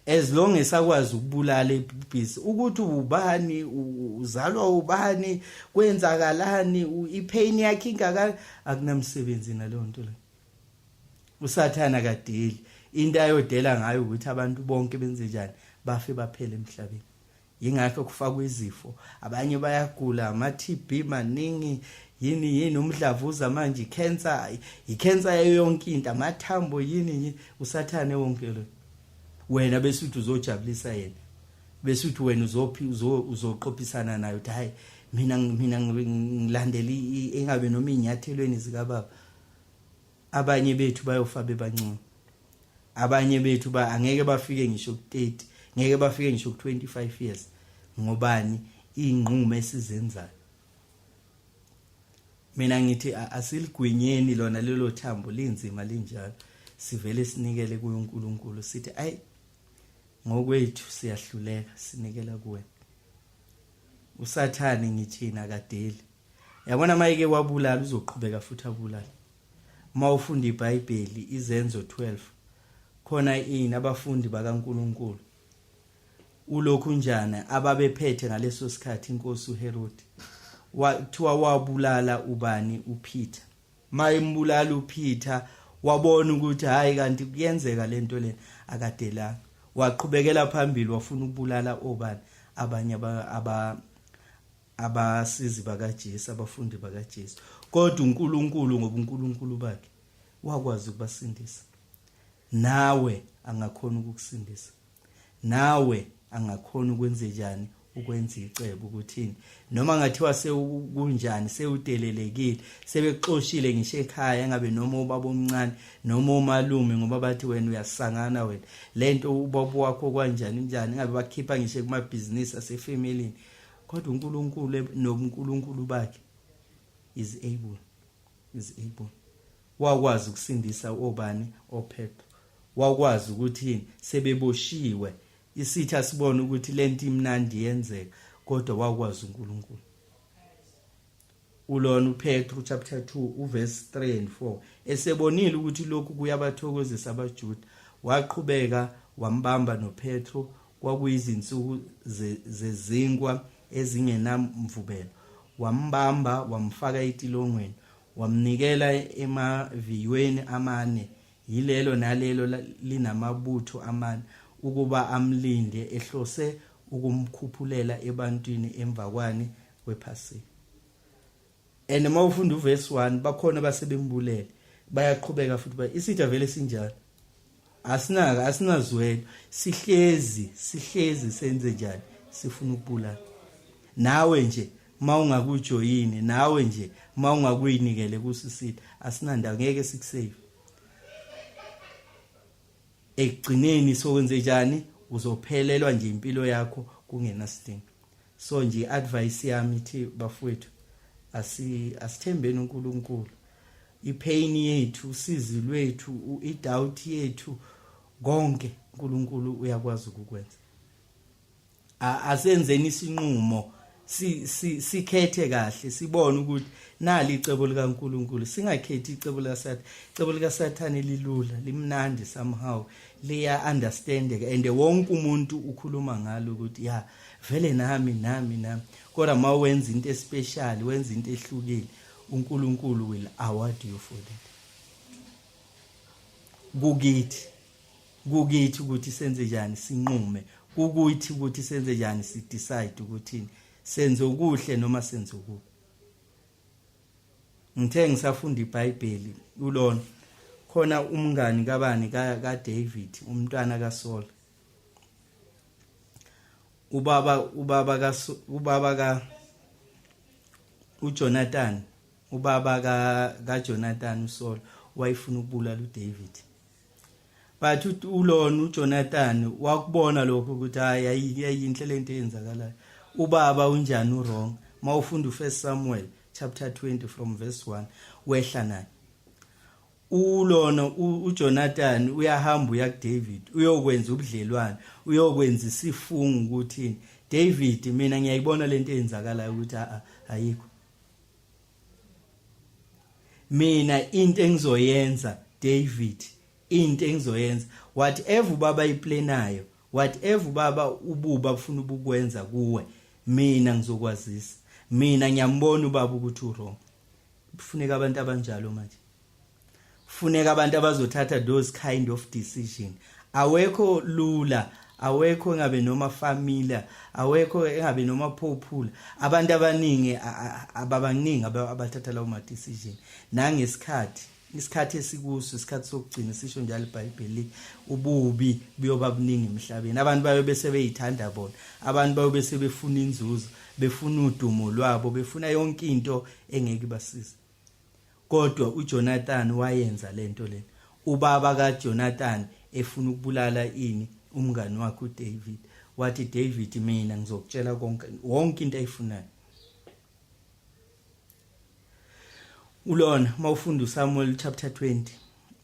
A: As long as akwazi ukubulala ebhubhisa, ukuthi ubani, uzalwa ubani, kwenzakalani, ipain yakhe ingaka, akunamsebenzi naleyo nto le. USathane akadeli. Into ayodela ngayo ukuthi abantu bonke benze njani, bafe baphele emhlabeni. Yingakho kufakwa izifo, abanye bayagula ama-TB maningi, yini umdlavuza manje, i-cancer yonke into, amathambo yini, uSathane wonke lo. Wena bese uthi uzojabulisa yena, bese uthi wena uzoqophisana nayo uthi hayi mina ngilandela engabe noma inyathelweni zika baba. Abanye bethu bayofa bebancane, abanye bethu angeke bafike ngisho ku-30, ngeke bafike ngisho ku-25 years. Ngobani? Inqumo esizenzayo. Mina ngithi asiligwinyeni lona lelo thambo linzima linjalo, sivele sinikele kuNkulunkulu sithi ayi ngokwethu siyahluleka, sinikela kuwena. USathane ngithina akadeli. Yabona mayike wabulala uzoqhubeka futhi abulala. Mawufunda iBhayibheli izenzo 12 khona abafundi bakaNkulunkulu ulokhu njana ababephethe ngaleso sikhathi inkosi uHerod wathiwa wabulala ubani? uPeter. Mayimbulala uPeter wabona ukuthi hayi kanti kuyenzeka lento le, akadelanga, waqhubekela phambili wafuna ukubulala obani? Abanye abasizi bakaJesu, abafundi bakaJesu. Kodwa uNkulunkulu ngoba uNkulunkulu bakhe wakwazi ukubasindisa. nawe angakhona ukukusindisa, nawe angakhona ukwenza njani ukwenza icebo ukuthini noma ngathiwa sekunjani sewudelelekile sebexoshile ngisho ekhaya ngabe noma ubaba omncane noma umalume ngoba bathi wena uyasangana wena lento ubaba wakho kanjani njani ngabe bakhipha ngisho kumabhizinisi asefamily kodwa uNkulunkulu noNkulunkulu bakhe is able wakwazi ukusindisa obani oPetro wakwazi ukuthi sebeboshiwe isithi asibone ukuthi lento imnandi yenzeka kodwa wakwazi uNkulunkulu ulona uPetro chapter 2 uverse 3 and 4 esebonile ukuthi lokhu kuyabathokozisa abaJuda waqhubeka wambamba noPetro kwakuyizinsuku zezinkwa ezingenamvubelo wambamba wamfaka etilongweni wamnikela emaviyweni amane yilelo nalelo linamabutho amane ukuba amlinde ehlose ukumkhuphulela ebantwini emvakwani kwePhasika. And mawufunda uverse 1 bakhona basebembulele bayaqhubeka futhi isitha vele sinjalo asinazwelo sihlezi senze njani sifuna ukubulala nawe nje mawungakujoyini nawe nje mawungakuyinikele kusisitha asinanda ngeke sikusave ekugcineni sokwenze njani uzophelelwa nje impilo yakho kungenasidingo. So nje advice yami ithi bafowethu asithembeni uNkulunkulu ipain yethu usizi lwethu idoubt yethu konke uNkulunkulu uyakwazi ukukwenza. Asenzeni isinqumo sikhethe kahle sibone ukuthi nali icebo likaNkulunkulu singakhethi icebo likaSathane lilula limnandi somehow liya understandeka and wonke umuntu ukhuluma ngalo ukuthi ya vele nami kodwa mawenza into especial wenza into ehlukile uNkulunkulu will award you for that. Kukithi ukuthi senze njani sinqume kukuthi ukuthi senze njani sidecide ukuthi senze okuhle noma senze okubi. Ngithe ngisafunda iBhayibheli ulona khona umngani kabani ka David umntwana kaSaul ubaba ka uJonathan ubaba ka Jonathan uSaul wayefuna ukubulala uDavid but ulona uJonathan wakubona lokho ukuthi ayinhle lento eyenzakalayo ubaba unjani wrong mawufunda uFirst Samuel chapter 20 from verse 1 wehla naye ulona uJonathan uyahamba uya kuDavid uyokwenza ubudlelwane uyokwenza isifungo ukuthi David mina ngiyayibona lento eyenzakalayo ukuthi ayikho mina into engizoyenza David into engizoyenza whatever ubaba iplanayo whatever ubaba ububa ufuna ukukwenza kuwe mina ngizokwazisa mina ngiyambona ubaba ukuthi wrong. Kufuneka abantu abanjalo manje kufuneka abantu abazothatha those kind of decision awekho lula awekho ngabe noma familia awekho ngabe noma popular abantu abaningi ababaningi abathatha lawo ma decision isikhathi esikuso isikhathi sokugcina sisho njalo iBhayibheli ububi buyoba buningi emhlabeni abantu bayobe sebeyithanda bona abantu bayobe sebefuna inzuzo befuna udumo lwabo befuna yonke into engeke ibasize kodwa uJonathan wayenza lento lena ubaba kaJonathan efuna ukubulala umngani wakhe uDavid wathi David mina ngizokutshela wonke into ayifunayo. Ulona mawufunda uSamuel chapter 20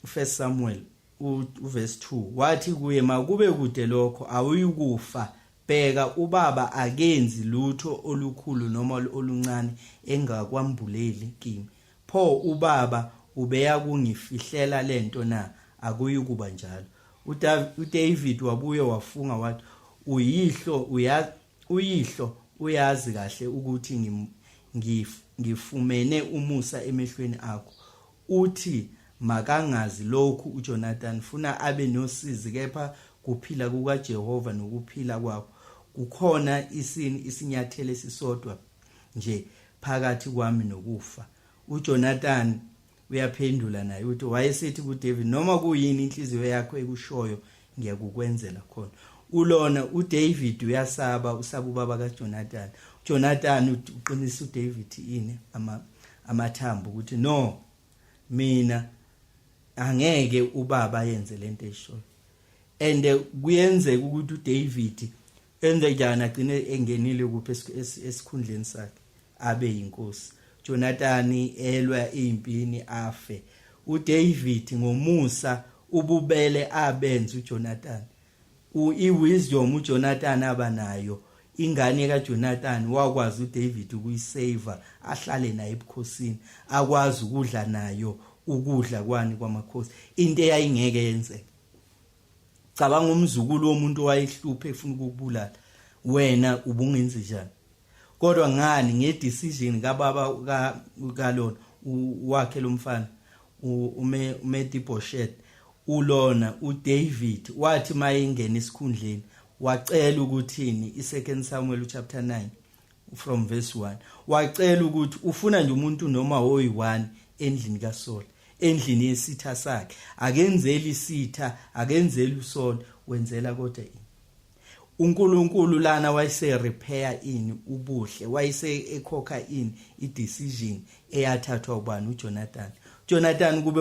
A: First Samuel uverse 2 wathi kuye makube kude lokho awuyikufa bheka ubaba akenzi lutho olukhulu noma oluncane engakwambuleli kimi pho ubaba ubeya kungifihlela lento na akuyikuba njalo. uDavid wabuye wafunga wathi uyihlo uyazi kahle ukuthi ngifumene umusa emehlweni akho uthi makangazi lokhu uJonathan funa abe nosizi kepha kuphila kukaJehova nokuphila kwakho kukhona isinyathelo esisodwa nje phakathi kwami nokufa. uJonathan uyaphendula naye uthi wayesethi kuDavid noma kuyini inhliziyo yakho ekushoyo ngiyakukwenzela khona. Ulona uDavid uyasaba usaba ubaba kaJonathan. Jonathan uqinisa uDavid ini amathambo ukuthi no mina angeke ubaba yenze lento eshoyo. And kuyenzeka ukuthi uDavid enze njani agcine engenile kuphi esikhundleni sakhe abe yinkosi. Jonathan elwa impini afe. uDavid ngomusa ububele abenza uJonathan. Iwisdom uJonathan abanayo ingane kaJonathan wakwazi uDavid ukuyisave ahlale naye ebukhosini akwazi ukudla nayo ukudla kwani kwamakhosi into eyayingeke yenzeke. Cabanga umzukulu womuntu wayehluphe efuna ukubulala wena ubungenzi njani. Kodwa ngani ngedecision kababa kalona wakhe lomfana uMephibosheth ulona uDavid wathi mayengena esikhundleni wacela ukuthini i2 Samuel chapter 9 from verse 1 wacela ukuthi ufuna nje umuntu noma oyi1 endlini kaSaul endlini yesitha sakhe akenzeli isitha akenzeli uSaul wenzela kodwa uNkulunkulu lana wayese repair ini ubuhle wayese ekhokha ini idecision eyathathwa ubani uJonathan. Jonathan kube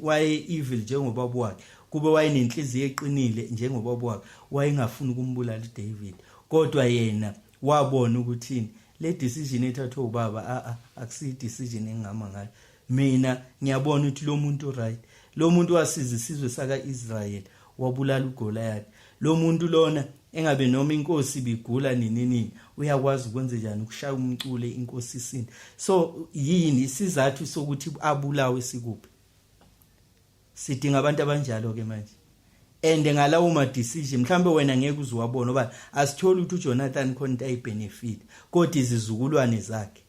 A: waye evil njengobaba wakhe kube wayenenhliziyo eqinile njengobaba wakhe wayengafuni ukumbulala uDavid kodwa yena wabona ukuthi le decision ethathwa ubaba akusiyi decision engihamba ngayo. Mina ngiyabona ukuthi lo muntu right lo muntu wasiza isizwe sakaIsrael wabulala uGoliath. Lo muntu lona engabe noma inkosi bigula nini uyakwazi ukwenza njani ukushaya umcule inkosi isini. So yini isizathu sokuthi abulawe sikuphi? Sidinga abantu abanjalo ke manje. And ngalawo ma decision mhlambe wena ngeke uzwabona oba asitholi ukuthi uJonathan khona ay benefit kodwa izizukulwane zakhe.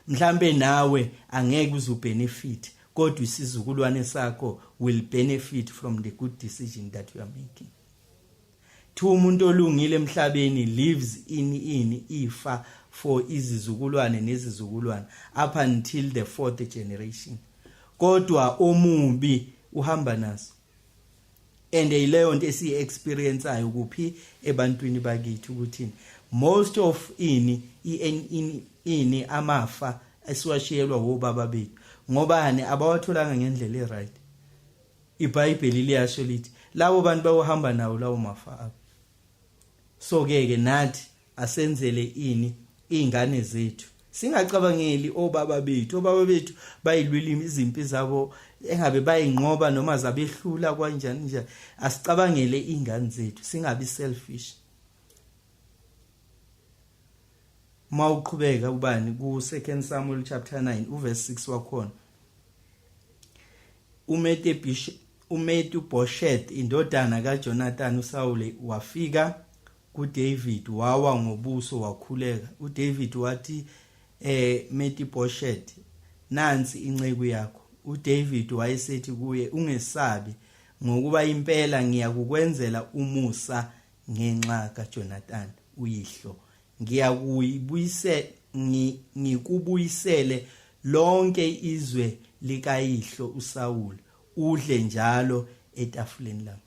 A: Mhlambe nawe angeke uzubenefit kodwa isizukulwane sakho will benefit from the good decision that you are making. Umuntu olungile emhlabeni lives in ifa for izizukulwane nezizukulwane up until the 4th generation. Kodwa omubi uhamba naso. And ileyo nto esi experience ayo kuphi ebantwini bakithi ukuthi most of ini amafa esiwashiyelwa wobaba bethu ngobani abawatholanga ngendlela eright. iBhayibheli liyasho lithi labo bantu bawuhamba nawo lawo mafa abo. So ke nathi asenzele ini izingane zethu singacabangeli obaba bethu bayilwila izimpi zabo engabe bayinqoba noma zabehlula kanjani nje asicabangele izingane zethu singabi selfish. Mawuqhubeka ubani ku2 Samuel chapter 9 uverse 6 wakhona uMephibosheth indodana kaJonathan uSaul wafika kuDavid wawa ngobuso wakhuleka. uDavid wathi Mephibosheth nansi inceku yakho. uDavid wayesethi kuye ungesabi ngokuba impela ngiyakukwenzela umusa ngenxa kaJonathan uyihlo. Ngikubuyisele lonke izwe likayihlo uSaul udle njalo etafuleni lami.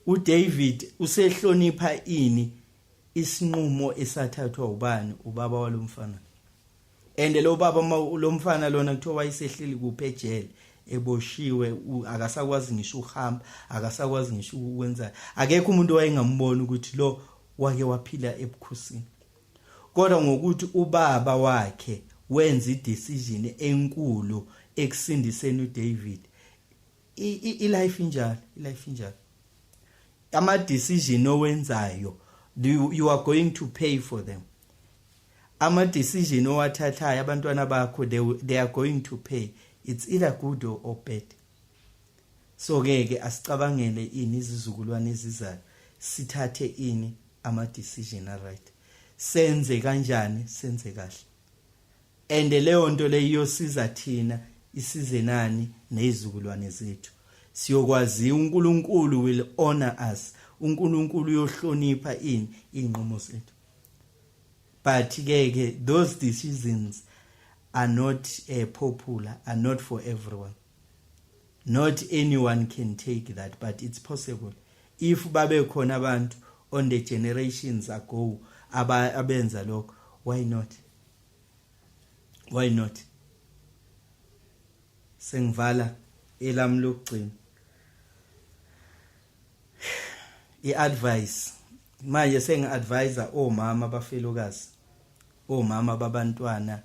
A: uDavid usehlonipha ini isinqumo esathathwa ubani ubaba walomfana. And lo baba lomfana lona kuthiwa wayesehleli kuphi ejele eboshiwe akasakwazi ngisho uhamba akasakwazi ngisho ukwenza akekho umuntu wayengambona ukuthi lo wake waphila ebukhosini. Kodwa ngokuthi ubaba wakhe wenza idecision enkulu ekusindiseni uDavid ilife injalo ama decision owenzayo you are going to pay for them. Ama decision owathathayo abantwana bakho they are going to pay. It's either good or bad. So ke asicabangele ini izizukulwane ezizayo sithathe ini ama decision right. Senze kanjani senze kahle. And leyo nto leyo siza thina isize nani nezizukulwane zethu. Siyokwazi uNkulunkulu will honor us. uNkulunkulu uyohlonipha inqumo zethu. But ke those decisions are not popular, are not for everyone. Not anyone can take that, but it's possible. If babe khona abantu on the generations ago abenza lokho, why not? Why not? Sengivala elami lokugcina. I-advice manje sengi-advisor omama abafelokazi, omama babantwana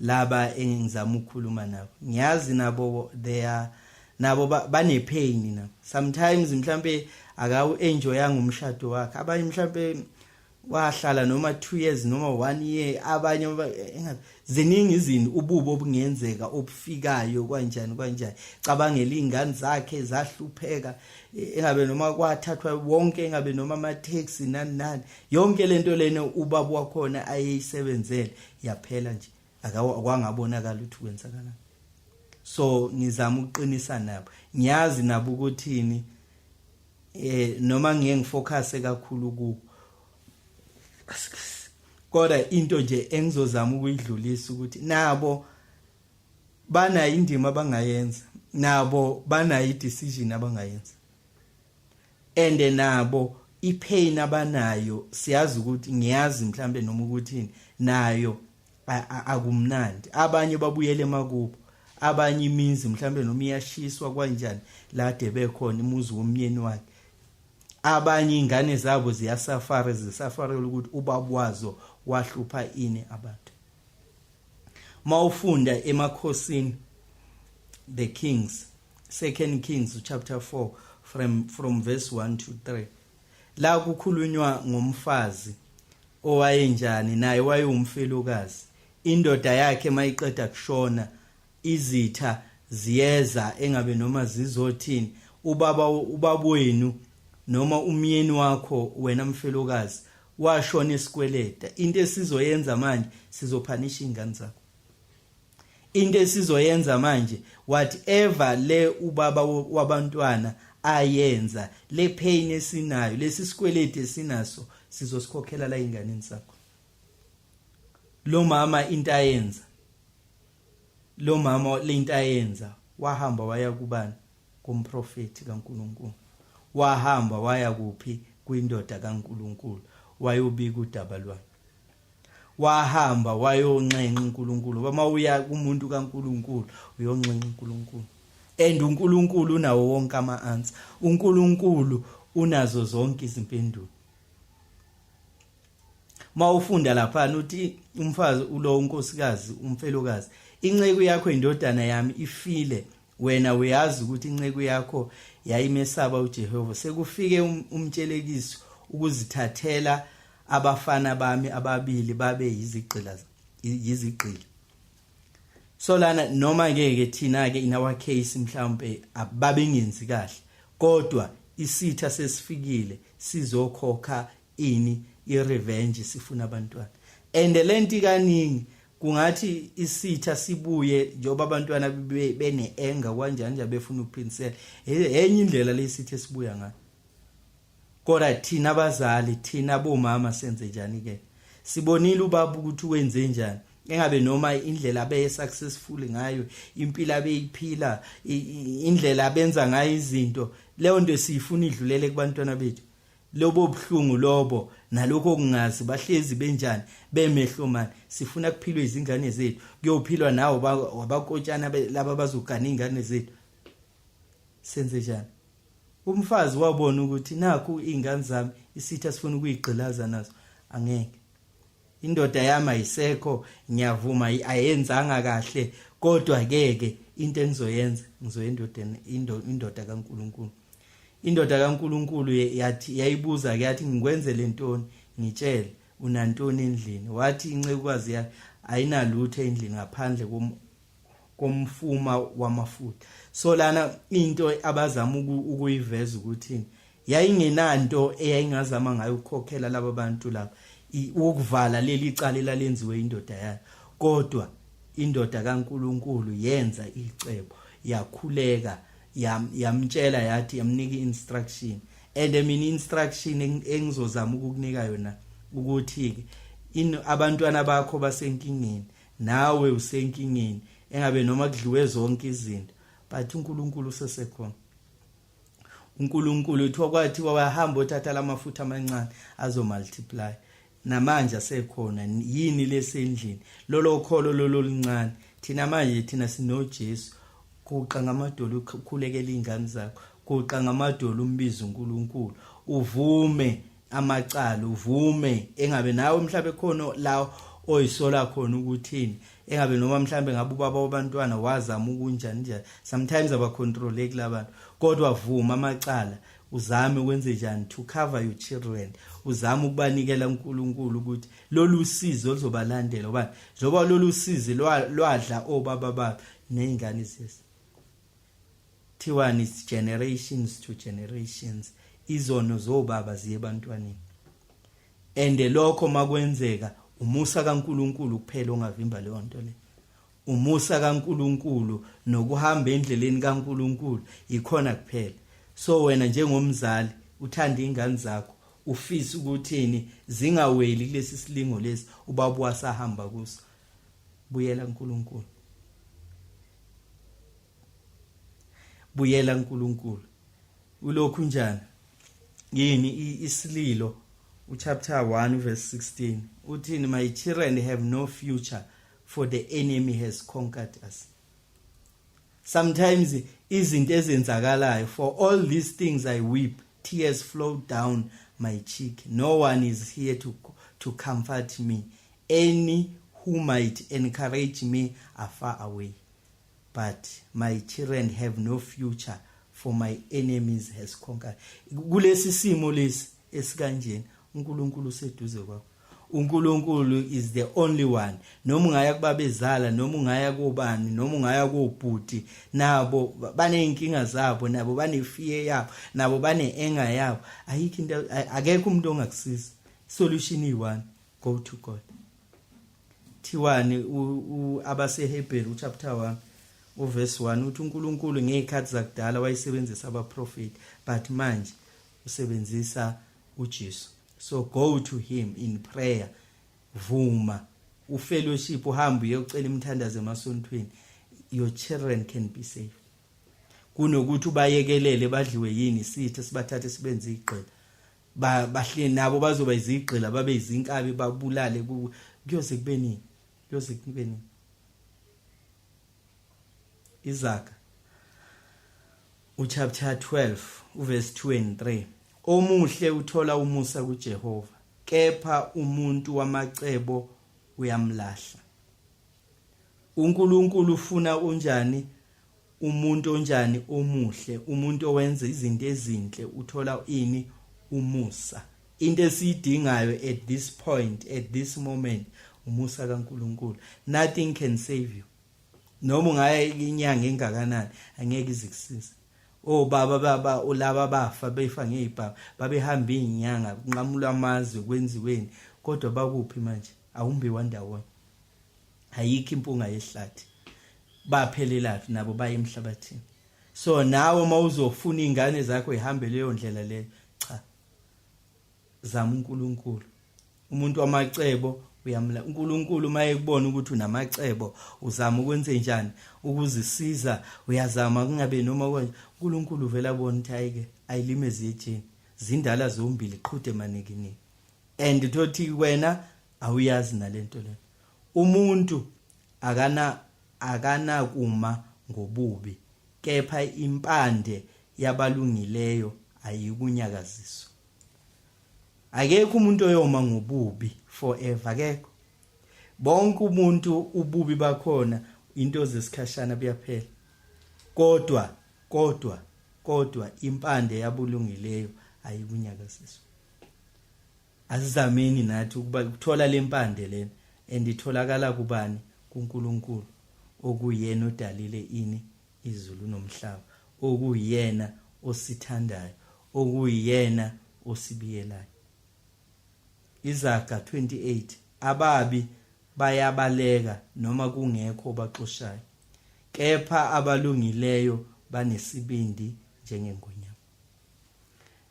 A: laba engizama ukukhuluma nabo. Ngiyazi nabo nabo bane-pain nabo. Sometimes mhlambe akawu-enjoyanga umshado wakhe, abanye mhlambe wahlala noma 2 years noma 1 year, abanye ziningi izinto ububo obungenzeka obufikayo kanjani cabangela izingane zakhe zahlupheka, engabe noma kwathathwa wonke, engabe noma ama taxi nani yonke lento lena ubaba wakhona ayisebenzele yaphela nje, akwangabonakala ukuthi kwenzakalani. So ngizama ukuqinisa nabo, ngiyazi nabo ukuthini noma ngeke ngifocus kakhulu kubo, kodwa into nje engizozama ukuyidlulisa ukuthi nabo bana indima abangayenza, nabo bana i-decision abangayenza, and nabo ipain abanayo siyazi ukuthi, ngiyazi mhlambe noma ukuthi nayo akumnandi. Abanye babuyele emakubo, abanye imizi mhlambe noma iyashiswa kanjani lade bekhona imuzi womnyeni wakhe, abanye ingane zabo zisafarela ukuthi ubabwazo wahlupha ini abantu. Mawufunda emakhosini, the Kings, 2 Kings chapter 4 from verse 1 to 3, la kukhulunywa ngomfazi owayenjani, naye wayewumfelokazi. Indoda yakhe mayiqeda kushona, izitha ziyeza engabe noma zizothini, ubaba wenu noma umyeni wakho wena mfelokazi washona esikweleta, into esizoyenza manje sizophanisha ingane zakho. Into esizoyenza manje, whatever le ubaba wabantwana ayenza, le pain esinayo, lesi sikweleti esinaso, sizosikhokhela la inganeni zakho. Lo mama into ayenza, lo mama le into ayenza, wahamba waya kubani? Kumprofeti kaNkulunkulu. Wahamba waya kuphi? Kwindoda kaNkulunkulu, wayobika udaba lwakhe. Wahamba wayoncenga uNkulunkulu. Uma uya kumuntu kaNkulunkulu uyoncenga uNkulunkulu, and uNkulunkulu unawo wonke ama-answer. uNkulunkulu unazo zonke izimpendulo. Mawufunda lapha uthi umfazi ulo unkosikazi umfelokazi, inceku yakho indodana yami ifile, wena uyazi ukuthi inceku yakho yayimesaba uJehova. Sekufike umtshelekiso ukuzithathela abafana bami ababili babe yizigqila. So lana noma ngeke thina ke in our case mhlambe ababengenzi kahle, kodwa isitha sesifikile sizokhokha ini i-revenge, sifuna abantwana. And lento kaningi kungathi isitha sibuye njoba abantwana bene-anger kanjani nje befuna ukuphinisela, enye indlela lesitha sibuya ngayo. Kodwa thina abazali, thina bomama senze njani ke? Sibonile ubaba ukuthi wenze njani, engabe noma indlela abe successful ngayo, impilo abeyiphila, indlela abenza ngayo izinto, leyo nto sifuna idlulele kubantwana bethu. Lobo buhlungu lobo nalokho kungazi bahlezi benjani bemehlomani, sifuna kuphilwe izingane zethu, kuyophilwa nawo abakotshana laba bazogana izingane zethu. Senze njani? Umfazi wabona ukuthi nakho izingane zami isitha sifuna ukuyigqilaza nazo, angeke. Indoda yami ayisekho, ngiyavuma ayenzanga kahle, kodwa keke into engizoyenza ngizoyendoda indoda kaNkulunkulu. Indoda kaNkulunkulu yathi yayibuza ke yathi ngikwenzele ntoni? Ngitshele unantoni endlini? Wathi incekukazi yakhe ayinalutho endlini ngaphandle komfuma wamafutha. So lana into abazama ukuyiveza ukuthi yayingenanto eyayingazama ngayo ukukhokhela laba bantu laba ukuvala leli icala elalenziwe indoda yayo, kodwa indoda kaNkulunkulu yenza icebo, yakhuleka, yamtshela yathi yamnika instruction. And mina instruction engizozama ukukunika yona ukuthi abantwana bakho basenkingeni nawe usenkingeni engabe noma kudliwe zonke izinto but uNkulunkulu usesekhona. uNkulunkulu uthiwa kwathi wahamba uthatha lamafutha amancane azo multiply namanje asekhona yini lesendlini lolo kholo lolo lincane thina manje thina sino Jesu kuqa ngamadolo ukhulekela izingane zakho kuqa ngamadolo umbiza uNkulunkulu uvume amacala uvume engabe nawe mhlawumbe khona la oyisola khona ukuthini engabe noma mhlawumbe ngabe ubaba wabantwana wazama ukunjani njani sometimes abacontroleki labantu kodwa vuma amacala uzame ukwenze njani to cover your children uzama ukubanikela uNkulunkulu ukuthi lolu usizo lizobalandela ngoba njoba lolu usizo lwadla obaba babo nezingane zesi thiwani is generations to generations izono zobaba ziye ebantwaneni and lokho makwenzeka umusa kaNkulunkulu kuphela ongavimba leyo nto le umusa kaNkulunkulu nokuhamba endleleni kaNkulunkulu ikhona kuphela. So wena njengomzali uthanda izingane zakho ufisa ukuthini zingaweli kulesi silingo lesi ubaba wasahamba kuso buyela kuNkulunkulu buyela kuNkulunkulu ulokhu njani yini isililo chapter 1 verse 16 uthini my children have no future for the enemy has conquered us. Sometimes izinto ezenzakalayo for all these things I weep tears flow down my cheek no one is here to comfort me any who might encourage me are far away but my children have no future for my enemies has conquered. Kulesi simo lesi esikanjeni uNkulunkulu useduze kwakho. uNkulunkulu is the only one. Noma ungaya kubabezala noma ungaya kubani noma ungaya kubhuti nabo baneyinkinga zabo nabo banefear yabo nabo baneenga yabo ayikho into akekho umuntu ongakusiza. Solution i1 go to God. Thiwani abaseHebrew chapter 1 verse 1 uthi uNkulunkulu ngezikhathi zakudala wayesebenzisa abaprofeti but manje usebenzisa uJesu. So go to him in prayer vuma ufellowship uhambe uyocela imthandazo emasontweni your children can be safe kunokuthi ubayekelele badliwe yini sithe sibathathe sibenze igqila bahle nabo bazoba izigqila babe izinkabi babulale kuyoze kubeni Isaka chapter 12 verse 2 and 3 omuhle uthola umusa kuJehova kepha umuntu wamacebo uyamlahla. uNkulunkulu ufuna unjani umuntu onjani omuhle umuntu owenza izinto ezinhle uthola ini umusa. Into esiyidingayo at this point at this moment umusa kaNkulunkulu. Nothing can save you noma ungaya inyanga engakanani angeke izikusiza. Baba ulaba bafa befa ngezibhawu babehamba izinyanga kunqamula amazwe kwenziweni kodwa bakuphi manje awumbi wandawona ayikho impunga yehlathi baphelela nabo baye emhlabathini. So nawe mawuzofuna izingane zakho ihambe leyo ndlela leyo cha zama uNkulunkulu. Umuntu wamacebo uyamla uNkulunkulu maye kubona ukuthi unamacebo uzama ukwenze njani ukuzisiza uyazama kungabe noma konje uNkulunkulu vela abona ukuthi ayike ayilimeze ejeni zindala zombili iqhude manekini and thothi wena awuyazi nalento le umuntu akana kuma ngobubi kepha impande yabalungileyo ayikunyakaziswa. Akekho umuntu oyoma ngobubi forever akekho. Bonke umuntu ububi bakhona into zesikhashana buyaphela. Kodwa impande yabulungileyo ayikunyakaziswa. Asizameni nathi ukuba ukuthola lempande lena enditholakala kubani kuNkulunkulu okuyena odalile ini izulu nomhlaba okuyena osithandayo okuyena osibiyelayo. Izaga 28 ababi bayabaleka noma kungekho baxoshayo kepha abalungileyo banesibindi njengengonyama.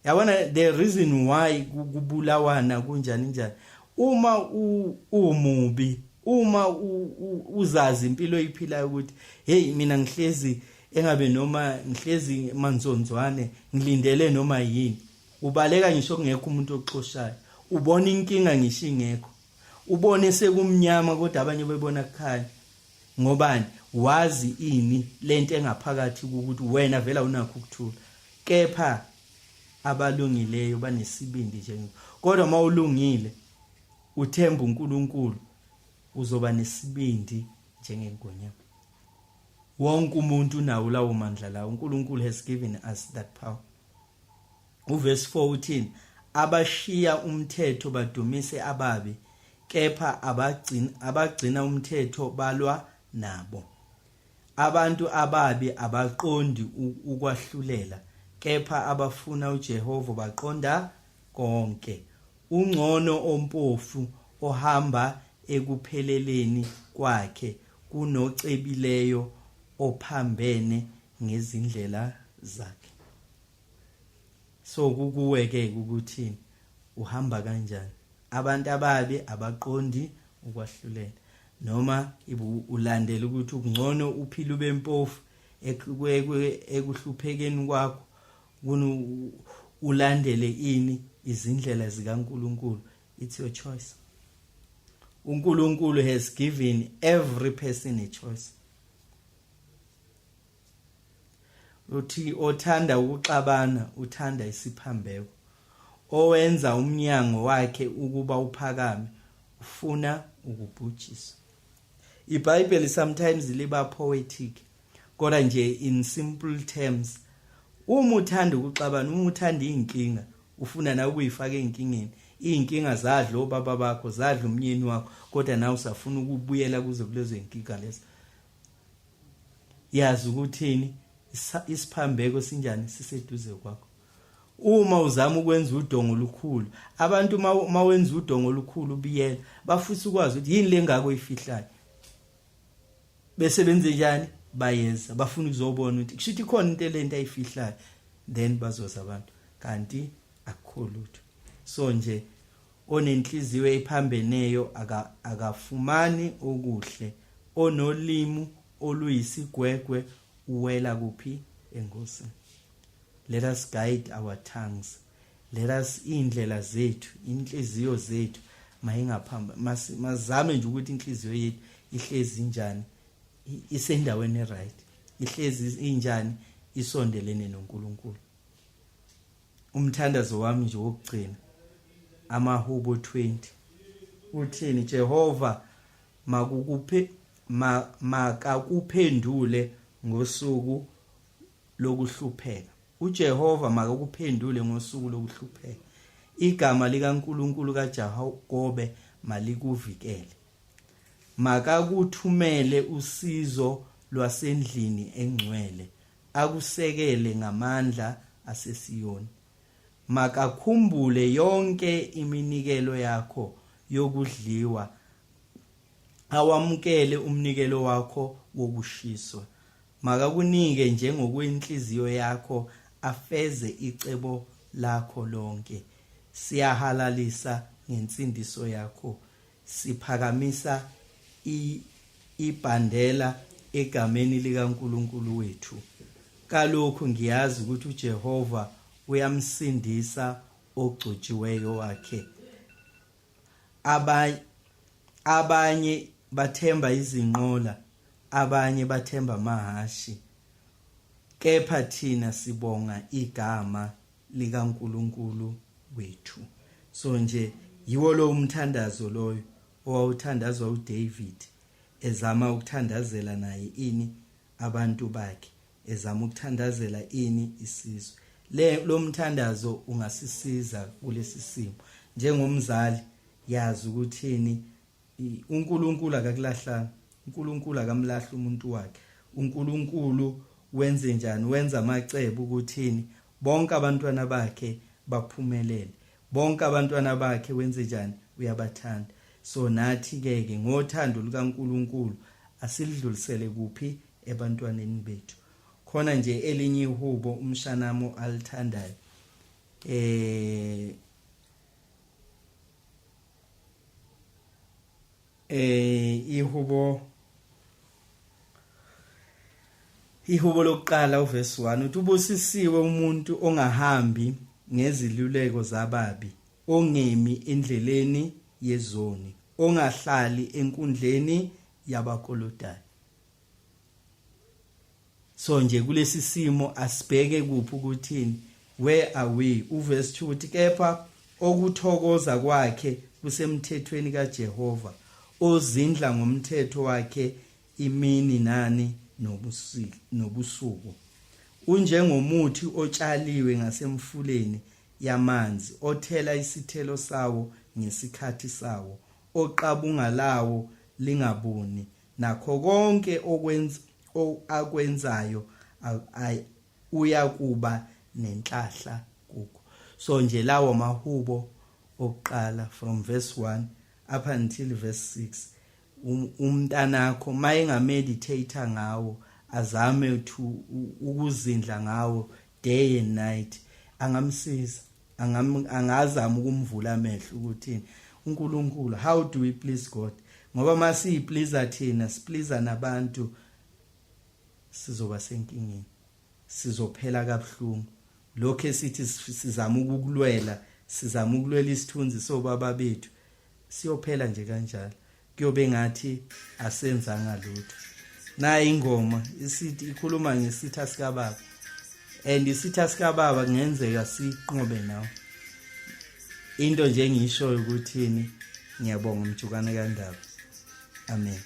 A: Yabona the reason why kubulawana kunjani uma umubi uma uzazi impilo oyiphilayo ukuthi hey mina ngihlezi engabe noma ngihlezi manzonzwane ngilindele noma yini, ubaleka ngisho kungekho umuntu oxoshayo, ubona inkinga ngisho ingekho, ubone sekumnyama kodwa abanye bebona kukhanya. Ngobani? Wazi ini lento engaphakathi ukuthi wena vela unakho ukuthula. Kepha abalungileyo banesibindi nje, kodwa mawulungile uthemba uNkulunkulu uzoba nesibindi njengengonyama. Wonke umuntu unawo lawo mandla lawo. uNkulunkulu has given us that power. Uverse 14, abashiya umthetho badumise ababi, kepha abagcina umthetho balwa nabo. Abantu ababi abaqondi ukwahlulela, kepha abafuna uJehova baqonda konke. Ungcono ompofu ohamba ekupheleleni kwakhe kunocebileyo ophambene ngezindlela zakhe. So kukuweke ukuthi uhamba kanjani. Abantu ababi abaqondi ukwahlulela, noma ulandela ukuthi ungcono uphile ube mpofu ekuhluphekeni kwakho ulandele ini izindlela zikaNkulunkulu. It's your choice. uNkulunkulu has given every person a choice. Uthi othanda ukuxabana uthanda isiphambeko, owenza umnyango wakhe ukuba uphakame ufuna ukubhujiswa. iBhayibheli sometimes liba poetic, kodwa nje in simple terms, uma uthanda ukuxabana, uma uthanda inkinga, ufuna nawe ukuyifaka enkingeni. Inkinga zadla obaba bakho, zadla umnyeni wakho, kodwa nawe usafuna ukubuyela kuze kulezo inkinga lezo. Yazi ukuthini isiphambeko sinjani siseduze kwakho. Uma uzama ukwenza udongo olukhulu, abantu mawenza udongo olukhulu biyela bafisa ukwazi ukuthi yini lengako ifihlayo. Bese benze njani? Bayenza, bafuna ukuzobona ukuthi kushuthi khona into lento ayifihlayo, then bazoza abantu, kanti akukho lutho. So nje onenhliziyo ephambeneyo akafumani okuhle, onolimu oluyisigwegwe uwela kuphi? Engosini. Let us guide our tongues. Let us indlela zethu, inhliziyo zethu mayingaphamba, mazame nje ukuthi inhliziyo yethu ihlezi njani, isendaweni right, ihlezi injani, isondelene noNkulunkulu. Umthandazo wami nje wokugcina, amaHubo 20, uthini? Jehova makakuphendule ngosuku lokuhlupheka. uJehova makakuphendule ngosuku lokuhlupheka. Igama likaNkulunkulu kaJakobe malikuvikele. Makakuthumele usizo lwasendlini engcwele, akusekele ngamandla aseSiyoni. Makakhumbule yonke iminikelo yakho yokudliwa, awamukele umnikelo wakho wokushiswa. Makakunike njengokwenhliziyo yakho, afeze icebo lakho lonke. Siyahalalisa ngensindiso yakho, siphakamisa ibhandela egameni likaNkulunkulu wethu. Kalokhu ngiyazi ukuthi uJehova uyamsindisa ogcotshiweyo wakhe. Abanye bathemba izinqola, abanye bathemba amahashi, kepha thina sibonga igama likaNkulunkulu wethu. So nje yiwo lo umthandazo loyo owawuthandazwa uDavid, ezama ukuthandazela naye ini abantu bakhe, ezama ukuthandazela ini isizwe. Lo mthandazo ungasisiza kulesi simo. Njengomzali yazi ukuthini uNkulunkulu akakulahlanga, uNkulunkulu akamlahla umuntu wakhe. uNkulunkulu wenze njani? Wenza amacebo ukuthini bonke abantwana bakhe baphumelele, bonke abantwana bakhe wenze njani? Uyabathanda. So nathi ke ngothando lukaNkulunkulu asilidlulisele kuphi? Ebantwaneni bethu. Khona nje elinye ihubo umshanamo alithandayo, ihubo lokuqala uverse 1 uthi ubusisiwe umuntu ongahambi ngeziluleko zababi, ongemi endleleni yezoni, ongahlali enkundleni yabakolodayo. So nje kulesi simo asibheke kuphi ukuthini, where are we? Uverse 2 uthi kepha okuthokoza kwakhe kusemthethweni kaJehova, ozindla ngomthetho wakhe imini nani nobusuku. Unjengomuthi otshaliwe ngasemfuleni yamanzi, othela isithelo sawo ngesikhathi sawo, oqabunga lawo lingabuni, nakho konke akwenzayo uyakuba nenhlahla kukho. So nje lawo mahubo okuqala from verse 1 up until verse 6, umntanakho mayengameditate ngawo, azame ukuzindla ngawo day and night, angamsiza, angazama ukumvula amehlo ukuthi uNkulunkulu, how do we please God? Ngoba masiyipleaser thina, sipleaser nabantu, sizoba senkingeni, sizophela kabuhlungu. Lokho esithi sizama ukukulwela, sizama ukulwela isithunzi sobaba bethu, siyophela nje kanjalo, kuyobe ngathi asenzanga lutho. Nayi ingoma isithi ikhuluma ngesitha sika baba, and isitha sika baba kungenzeka siqobe nawo. Into nje engisho ukuthini, ngiyabonga umjukane kaNdaba. Amen.